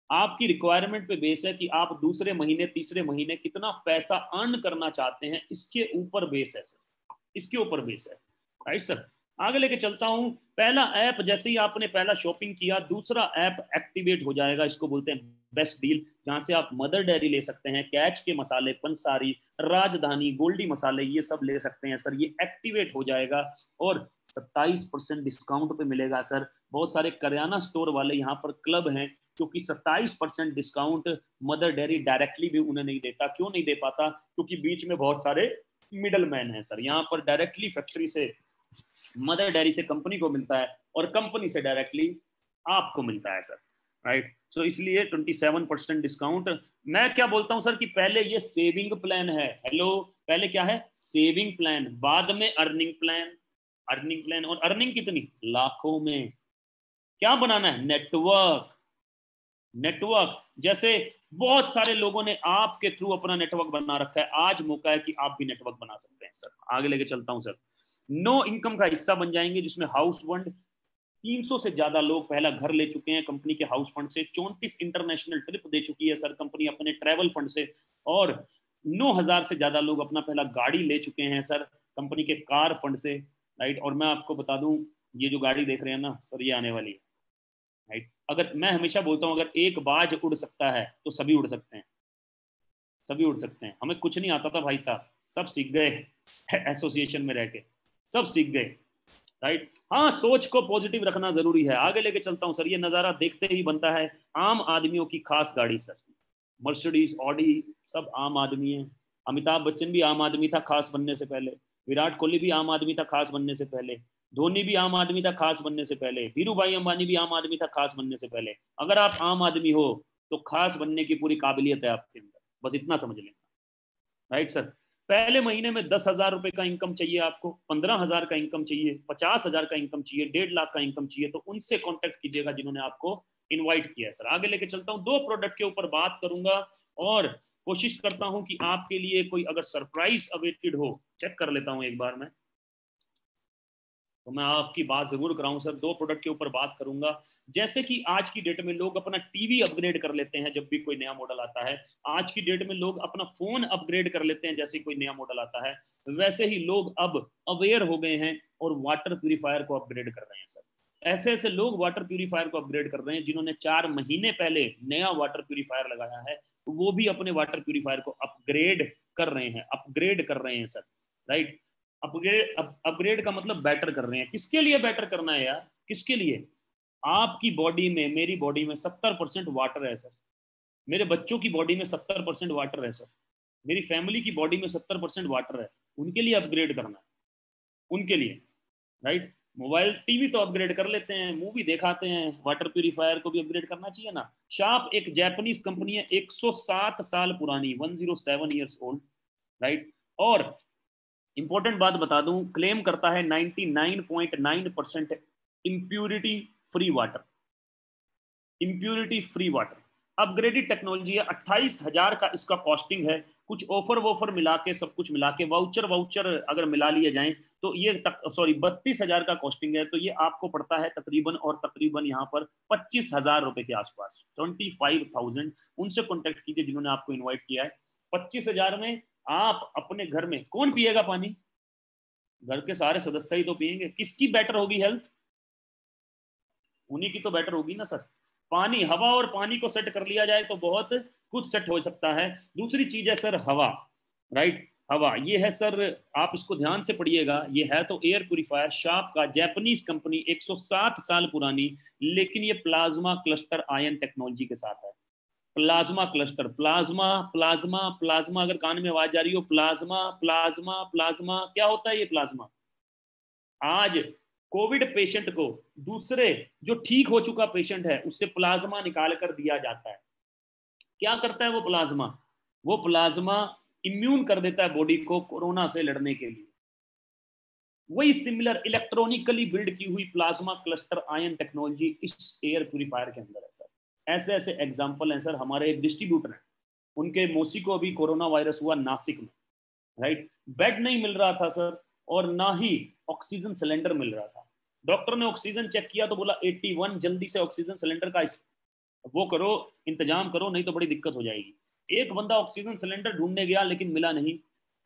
आपकी रिक्वायरमेंट पे बेस है कि आप दूसरे महीने तीसरे महीने कितना पैसा अर्न करना चाहते हैं, इसके ऊपर बेस है सर, इसके ऊपर बेस है, राइट सर। आगे लेके चलता हूं। पहला ऐप, जैसे ही आपने पहला शॉपिंग किया, दूसरा ऐप एक्टिवेट हो जाएगा, इसको बोलते हैं बेस्ट डील, जहां से आप मदर डेयरी ले सकते हैं, कैच के मसाले, पंसारी, राजधानी, गोल्डी मसाले, ये सब ले सकते हैं सर। ये एक्टिवेट हो जाएगा और 27% डिस्काउंट पे मिलेगा सर। बहुत सारे करियाना स्टोर वाले यहाँ पर क्लब हैं, क्योंकि 27% डिस्काउंट मदर डेयरी डायरेक्टली भी उन्हें नहीं देता। क्यों नहीं दे पाता? क्योंकि बीच में बहुत सारे मिडल मैन है सर। यहाँ पर डायरेक्टली फैक्ट्री से, मदर डेयरी से कंपनी को मिलता है और कंपनी से डायरेक्टली आपको मिलता है सर, राइट। सो इसलिए 27% डिस्काउंट। मैं क्या बोलता हूं सर कि पहले ये सेविंग प्लान है, हेलो, पहले क्या है? सेविंग प्लान, बाद में अर्निंग प्लान। अर्निंग प्लान, और अर्निंग कितनी? लाखों में। क्या बनाना है? नेटवर्क। नेटवर्क, जैसे बहुत सारे लोगों ने आपके थ्रू अपना नेटवर्क बना रखा है, आज मौका है कि आप भी नेटवर्क बना सकते हैं सर। आगे लेके चलता हूं सर। नो इनकम का हिस्सा बन जाएंगे, जिसमें हाउस फंड, 300 से ज्यादा लोग पहला घर ले चुके हैं कंपनी के हाउस फंड से, 34 इंटरनेशनल ट्रिप दे चुकी है सर कंपनी अपने ट्रैवल फंड से, और 9000 से ज्यादा लोग अपना पहला गाड़ी ले चुके हैं सर कंपनी के कार फंड से, राइट। और मैं आपको बता दूं, ये जो गाड़ी देख रहे हैं ना सर, ये आने वाली है, राइट। अगर मैं हमेशा बोलता हूँ, अगर एक बाज उड़ सकता है तो सभी उड़ सकते हैं, सभी उड़ सकते हैं। हमें कुछ नहीं आता था भाई साहब, सब सीख गए एसोसिएशन में रह के, सब सीख गए, राइट। हाँ, सोच को पॉजिटिव रखना जरूरी है। आगे लेके चलता हूँ सर। ये नजारा देखते ही बनता है आम आदमियों की खास गाड़ी सर, मर्सिडीज, ऑडी, सब आम आदमी है। अमिताभ बच्चन भी आम आदमी था खास बनने से पहले, विराट कोहली भी आम आदमी था खास बनने से पहले, धोनी भी आम आदमी था खास बनने से पहले, धीरू भाई अंबानी भी आम आदमी था खास बनने से पहले। अगर आप आम आदमी हो तो खास बनने की पूरी काबिलियत है आपके अंदर, बस इतना समझ लेना, राइट सर। पहले महीने में 10,000 रुपए का इनकम चाहिए आपको, 15,000 का इनकम चाहिए, 50,000 का इनकम चाहिए, 1.5 लाख का इनकम चाहिए, तो उनसे कॉन्टेक्ट कीजिएगा जिन्होंने आपको इनवाइट किया है सर। आगे लेके चलता हूँ। 2 प्रोडक्ट के ऊपर बात करूंगा और कोशिश करता हूं कि आपके लिए कोई अगर सरप्राइज अवेटेड हो, चेक कर लेता हूं एक बार मैं, तो मैं आपकी बात जरूर कराऊं सर। 2 प्रोडक्ट के ऊपर बात करूंगा। जैसे कि आज की डेट में लोग अपना टीवी अपग्रेड कर लेते हैं जब भी कोई नया मॉडल आता है, आज की डेट में लोग अपना फोन अपग्रेड कर लेते हैं जैसे कोई नया मॉडल आता है, वैसे ही लोग अब अवेयर हो गए हैं और वाटर प्यूरिफायर को अपग्रेड कर रहे हैं सर। ऐसे ऐसे लोग वाटर प्यूरिफायर को अपग्रेड कर रहे हैं जिन्होंने 4 महीने पहले नया वाटर प्यूरिफायर लगाया है, तो वो भी अपने वाटर प्यूरिफायर को अपग्रेड कर रहे हैं, अपग्रेड कर रहे हैं सर, राइट। अपग्रेड का मतलब बेटर कर रहे हैं। किसके लिए बेटर करना है यार? किसके लिए? आपकी बॉडी में, मेरी बॉडी में 70% वाटर है सर, मेरे बच्चों की बॉडी में 70% वाटर है सर, मेरी फैमिली की बॉडी में 70% वाटर है। उनके लिए अपग्रेड करना है, उनके लिए, राइट। मोबाइल टीवी तो अपग्रेड कर लेते हैं, मूवी दिखाते हैं, वाटर प्यूरिफायर को भी अपग्रेड करना चाहिए ना। शार्प एक जापानीज कंपनी है, 107 साल पुरानी, 107 ईयर्स ओल्ड, राइट। और इंपॉर्टेंट बात बता दूं, क्लेम करता है 99.9% impurity free water, impurity free water. Upgraded technology है। 28,000 का इसका कॉस्टिंग है। कुछ ऑफर वॉफर मिला के, सब कुछ मिला के, वाउचर अगर मिला लिए जाएं तो ये 32,000 का कॉस्टिंग है। तो ये आपको पड़ता है तकरीबन यहाँ पर 25,000 रुपए के आसपास, 25,000। उनसे कॉन्टेक्ट कीजिए जिन्होंने आपको इन्वाइट किया है। 25,000 में आप अपने घर में, कौन पिएगा पानी? घर के सारे सदस्य ही तो पिएंगे। किसकी बेटर होगी हेल्थ? उन्हीं की तो बेटर होगी ना सर। पानी, हवा और पानी को सेट कर लिया जाए तो बहुत कुछ सेट हो सकता है। दूसरी चीज है सर हवा, राइट। हवा, ये है सर, आप इसको ध्यान से पढ़िएगा, ये है तो एयर प्यूरिफायर शार्प का, जापानीज कंपनी, 107 साल पुरानी, लेकिन ये प्लाज्मा क्लस्टर आयन टेक्नोलॉजी के साथ है। Plasma cluster, plasma plasma plasma, अगर कान में आवाज आ रही हो, प्लाज्मा प्लाज्मा प्लाज्मा, क्या होता है ये प्लाज्मा? आज कोविड पेशेंट को दूसरे जो ठीक हो चुका पेशेंट है उससे प्लाज्मा निकाल कर दिया जाता है। क्या करता है वो प्लाज्मा? वो प्लाज्मा इम्यून कर देता है बॉडी को कोरोना से लड़ने के लिए। वही सिमिलर इलेक्ट्रॉनिकली बिल्ड की हुई प्लाज्मा क्लस्टर आयन टेक्नोलॉजी इस एयर प्यूरिफायर के अंदर है सर। ऐसे ऐसे एग्जांपल हैं सर। हमारे एक डिस्ट्रीब्यूटर हैं, उनके मौसी को अभी कोरोना वायरस हुआ नासिक में, राइट। बेड नहीं मिल रहा था सर, और ना ही ऑक्सीजन सिलेंडर मिल रहा था। डॉक्टर ने ऑक्सीजन चेक किया तो बोला 81, जल्दी से ऑक्सीजन सिलेंडर का वो करो, इंतजाम करो, नहीं तो बड़ी दिक्कत हो जाएगी। एक बंदा ऑक्सीजन सिलेंडर ढूंढने गया लेकिन मिला नहीं,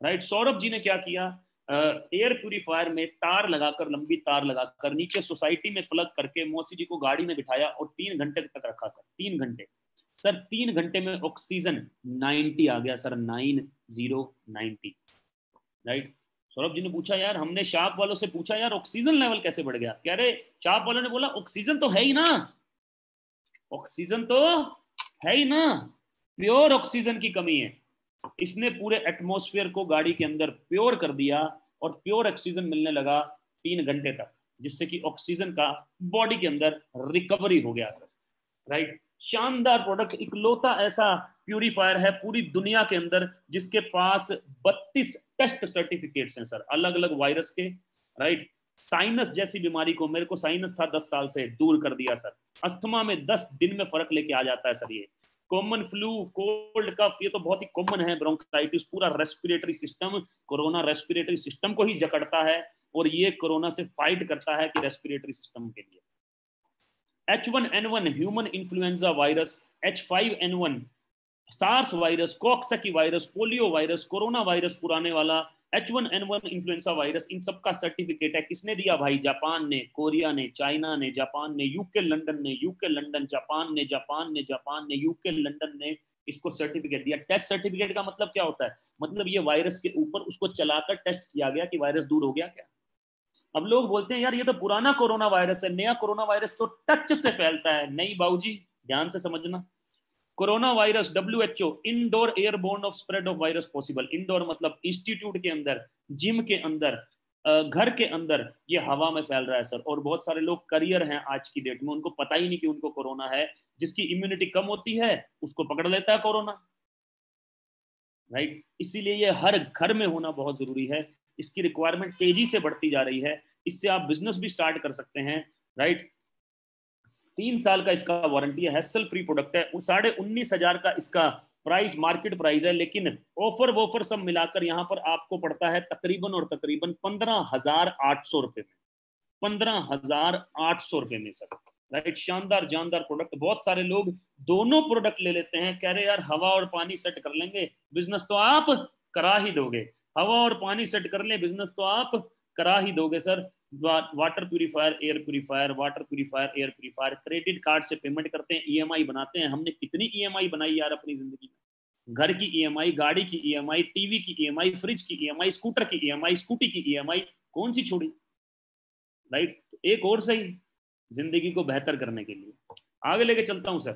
राइट। सौरभ जी ने क्या किया, एयर प्यूरिफायर में तार लगाकर, लंबी तार लगाकर नीचे सोसाइटी में प्लग करके मौसी जी को गाड़ी में बिठाया और 3 घंटे तक रखा सर। 3 घंटे सर, 3 घंटे में ऑक्सीजन 90 आ गया सर, 90, राइट। सौरभ जी ने पूछा, यार हमने शार्प वालों से पूछा यार ऑक्सीजन लेवल कैसे बढ़ गया? कह रहे शार्प वालों ने बोला ऑक्सीजन तो है ही ना, ऑक्सीजन तो है ही ना, प्योर ऑक्सीजन की कमी है। इसने पूरे एटमॉस्फेयर को गाड़ी के अंदर प्योर कर दिया और प्योर ऑक्सीजन मिलने लगा 3 घंटे तक, जिससे कि ऑक्सीजन का बॉडी के अंदर रिकवरी हो गया सर, राइट। शानदार प्रोडक्ट, इकलौता ऐसा प्यूरिफायर है पूरी दुनिया के अंदर जिसके पास 32 टेस्ट सर्टिफिकेट्स हैं सर, अलग अलग वायरस के, राइट। साइनस जैसी बीमारी को, मेरे को साइनस था 10 साल से, दूर कर दिया सर। अस्थमा में 10 दिन में फर्क लेके आ जाता है सर। ये कॉमन फ्लू, कोल्ड कफ, ये तो बहुत ही कॉमन है। ब्रोंकाइटिस, पूरा respiratory system, corona respiratory system को ही जकड़ता है और ये कोरोना से फाइट करता है कि रेस्पिरेटरी सिस्टम के लिए। H1N1 human influenza virus, H5N1 SARS virus, coxsackie virus, polio virus, corona virus पुराने वाला, H1N1 इन्फ्लुएंजा वायरस, इन सबका सर्टिफिकेट है। किसने दिया भाई? जापान ने, कोरिया ने, चाइना ने, जापान ने, यूके लंदन ने, यूके लंदन, जापान ने, जापान ने, जापान ने, यूके लंदन ने इसको सर्टिफिकेट दिया। टेस्ट सर्टिफिकेट का मतलब क्या होता है? मतलब ये वायरस के ऊपर उसको चलाकर टेस्ट किया गया कि वायरस दूर हो गया क्या। अब लोग बोलते हैं यार ये तो पुराना कोरोना वायरस है, नया कोरोना वायरस तो टच से फैलता है। नहीं बाबूजी, ध्यान से समझना। Corona virus WHO, indoor airborne of spread of virus possible. Indoor मतलब इंस्टीट्यूट के अंदर, जिम के अंदर, घर के अंदर, ये हवा में फैल रहा है सर। और बहुत सारे लोग करियर हैं आज की डेट में, उनको पता ही नहीं कि उनको कोरोना है। जिसकी इम्यूनिटी कम होती है उसको पकड़ लेता है कोरोना, राइट। इसीलिए ये हर घर में होना बहुत जरूरी है। इसकी रिक्वायरमेंट तेजी से बढ़ती जा रही है। इससे आप बिजनेस भी स्टार्ट कर सकते हैं, राइट। 3 साल का इसका वारंटी है, हैसल फ्री प्रोडक्ट है। 19,500 का इसका प्राइस, मार्केट प्राइस है, लेकिन ऑफर वॉफर सब मिलाकर यहाँ पर आपको पड़ता है तकरीबन और तकरीबन 15,800 रुपए में, 15,800 रुपए में सर, राइट। शानदार जानदार प्रोडक्ट। बहुत सारे लोग दोनों प्रोडक्ट ले लेते हैं, कह रहे यार हवा और पानी सेट कर लेंगे, बिजनेस तो आप करा ही दोगे। हवा और पानी सेट कर ले, बिजनेस तो आप करा ही दोगे sir. Water purifier, air purifier, water purifier, air purifier, credit card से पेमेंट करते हैं, EMI बनाते हैं। हमने कितनी EMI बनाई यार अपनी जिंदगी में। घर की EMI, गाड़ी की EMI, टीवी की EMI, फ्रिज की EMI, स्कूटर की EMI, स्कूटी की EMI, कौन सी छोड़ी, राइट। एक और सही जिंदगी को बेहतर करने के लिए आगे लेके चलता हूं sir.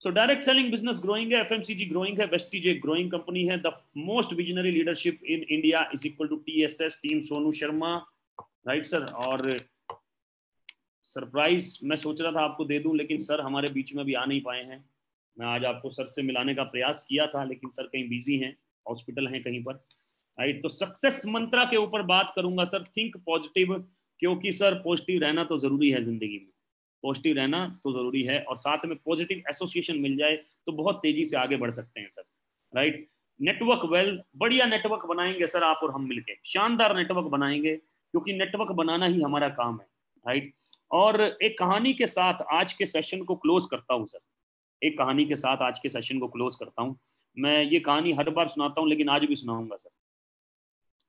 So direct selling business growing है, FMCG ग्रोइंग है, वेस्टीज एक ग्रोइंग कंपनी है। The most visionary leadership in India is equal to TSS, team Sonu Sharma, right sir. और सरप्राइज मैं सोच रहा था आपको दे दूं, लेकिन सर हमारे बीच में भी आ नहीं पाए हैं। मैं आज आपको सर से मिलाने का प्रयास किया था, लेकिन सर कहीं बिजी हैं, हॉस्पिटल हैं कहीं पर, राइट। तो सक्सेस मंत्रा के ऊपर बात करूंगा सर, थिंक पॉजिटिव, क्योंकि सर पॉजिटिव रहना तो जरूरी है जिंदगी में, पॉजिटिव रहना तो जरूरी है, और साथ में पॉजिटिव एसोसिएशन मिल जाए तो बहुत तेजी से आगे बढ़ सकते हैं सर, राइट। नेटवर्क वेल, बढ़िया नेटवर्क बनाएंगे सर आप और हम मिलके, शानदार नेटवर्क बनाएंगे, क्योंकि नेटवर्क बनाना ही हमारा काम है, राइट। और एक कहानी के साथ आज के सेशन को क्लोज करता हूं सर, एक कहानी के साथ आज के सेशन को क्लोज करता हूं। मैं ये कहानी हर बार सुनाता हूं, लेकिन आज भी सुनाऊंगा सर,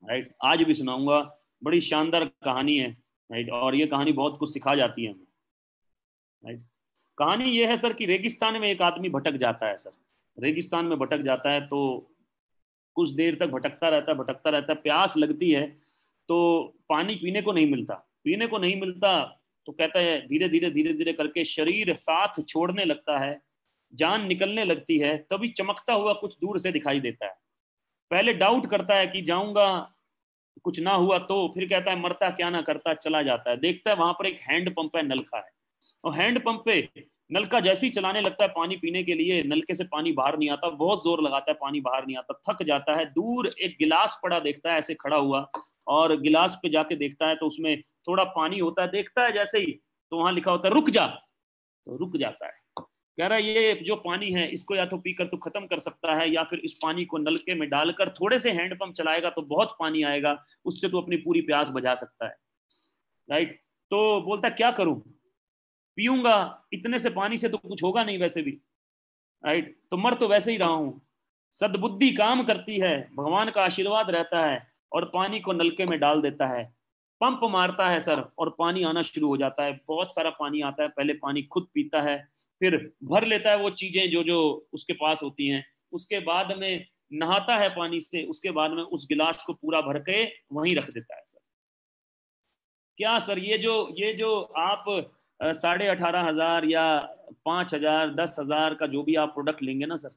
राइट। आज भी सुनाऊंगा, बड़ी शानदार कहानी है, राइट। और ये कहानी बहुत कुछ सिखा जाती है हमें, राइट। कहानी ये है सर कि रेगिस्तान में एक आदमी भटक जाता है सर, रेगिस्तान में भटक जाता है, तो कुछ देर तक भटकता रहता है, प्यास लगती है तो पानी पीने को नहीं मिलता, तो कहता है धीरे धीरे करके शरीर साथ छोड़ने लगता है, जान निकलने लगती है, तभी चमकता हुआ कुछ दूर से दिखाई देता है। पहले डाउट करता है कि जाऊंगा, कुछ ना हुआ तो फिर कहता है मरता क्या ना करता, चला जाता है। देखता है वहां पर एक हैंड पंप है, नलका है, और हैंड पंप पे नलका जैसे ही चलाने लगता है पानी पीने के लिए, नलके से पानी बाहर नहीं आता, बहुत जोर लगाता है, पानी बाहर नहीं आता, थक जाता है। दूर एक गिलास पड़ा देखता है ऐसे खड़ा हुआ, और गिलास पे जाके देखता है तो उसमें थोड़ा पानी होता है, देखता है जैसे ही तो वहां लिखा होता है रुक जा, तो रुक जाता है। कह रहा है ये जो पानी है इसको या तो पीकर तू खत्म कर सकता है, या फिर इस पानी को नलके में डालकर थोड़े से हैंडपंप चलाएगा तो बहुत पानी आएगा, उससे तू अपनी पूरी प्यास बुझा सकता है। राइट, तो बोलता क्या करूं, पीऊंगा, इतने से पानी से तो कुछ होगा नहीं वैसे भी, राइट, तो मर तो वैसे ही रहा हूं। सद्बुद्धि काम करती है, भगवान का आशीर्वाद रहता है, और पानी को नलके में डाल देता है, पंप मारता है सर, और पानी आना शुरू हो जाता है, बहुत सारा पानी आता है। पहले पानी खुद पीता है, फिर भर लेता है वो चीजें जो जो उसके पास होती हैं, उसके बाद में नहाता है पानी से, उसके बाद में उस गिलास को पूरा भर के वहीं रख देता है। सर क्या सर, ये जो आप 18,500 या 5,000 10,000 का जो भी आप प्रोडक्ट लेंगे ना सर,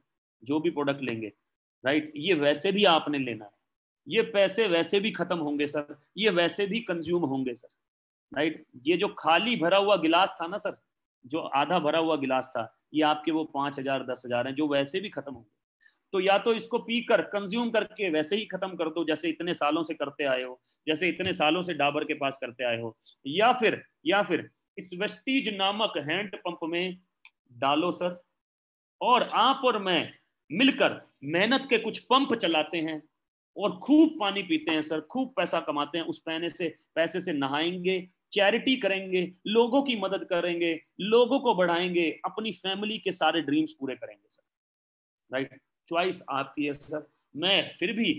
जो भी प्रोडक्ट लेंगे, राइट, ये वैसे भी आपने लेना है, ये पैसे वैसे भी खत्म होंगे सर, ये वैसे भी कंज्यूम होंगे सर, राइट। ये जो खाली भरा हुआ गिलास था ना सर, जो आधा भरा हुआ गिलास था, ये आपके वो 5,000 10,000 हैं जो वैसे भी खत्म होंगे। तो या तो इसको पीकर कंज्यूम करके वैसे ही खत्म कर दो जैसे इतने सालों से करते आए हो, जैसे इतने सालों से डाबर के पास करते आए हो, या फिर इस वेस्टीज नामक हैंड पंप में डालो सर, और आप और मैं मिलकर मेहनत के कुछ पंप चलाते हैं और खूब पानी पीते हैं सर, खूब पैसा कमाते हैं, उस पैसे से नहाएंगे, चैरिटी करेंगे, लोगों की मदद करेंगे, लोगों को बढ़ाएंगे, अपनी फैमिली के सारे ड्रीम्स पूरे करेंगे सर। राइट, चॉइस आपकी है सर। मैं फिर भी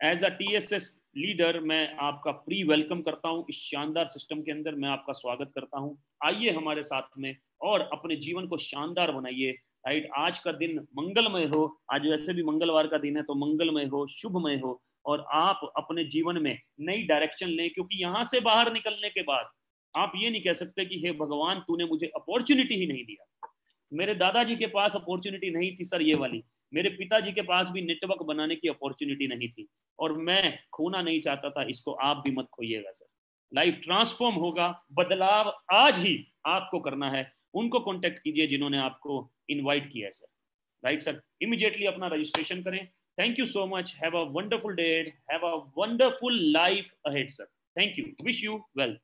एज अ TSS लीडर मैं आपका प्री वेलकम करता हूं इस शानदार सिस्टम के अंदर, मैं आपका स्वागत करता हूं। आइए हमारे साथ में और अपने जीवन को शानदार बनाइए। राइट, आज का दिन मंगलमय हो, आज वैसे भी मंगलवार का दिन है, तो मंगलमय हो, शुभमय हो, और आप अपने जीवन में नई डायरेक्शन लें, क्योंकि यहां से बाहर निकलने के बाद आप ये नहीं कह सकते कि हे भगवान तूने मुझे अपॉर्चुनिटी ही नहीं दिया। मेरे दादाजी के पास अपॉर्चुनिटी नहीं थी सर ये वाली, मेरे पिताजी के पास भी नेटवर्क बनाने की अपॉर्चुनिटी नहीं थी, और मैं खोना नहीं चाहता था, इसको आप भी मत खोइएगा सर। लाइफ ट्रांसफॉर्म होगा, बदलाव आज ही आपको करना है। उनको कॉन्टेक्ट कीजिए जिन्होंने आपको इनवाइट किया है सर। राइट सर, इमीडिएटली अपना रजिस्ट्रेशन करें। Thank you so much, have a wonderful day, have a wonderful life ahead sir. Thank you, wish you wealth.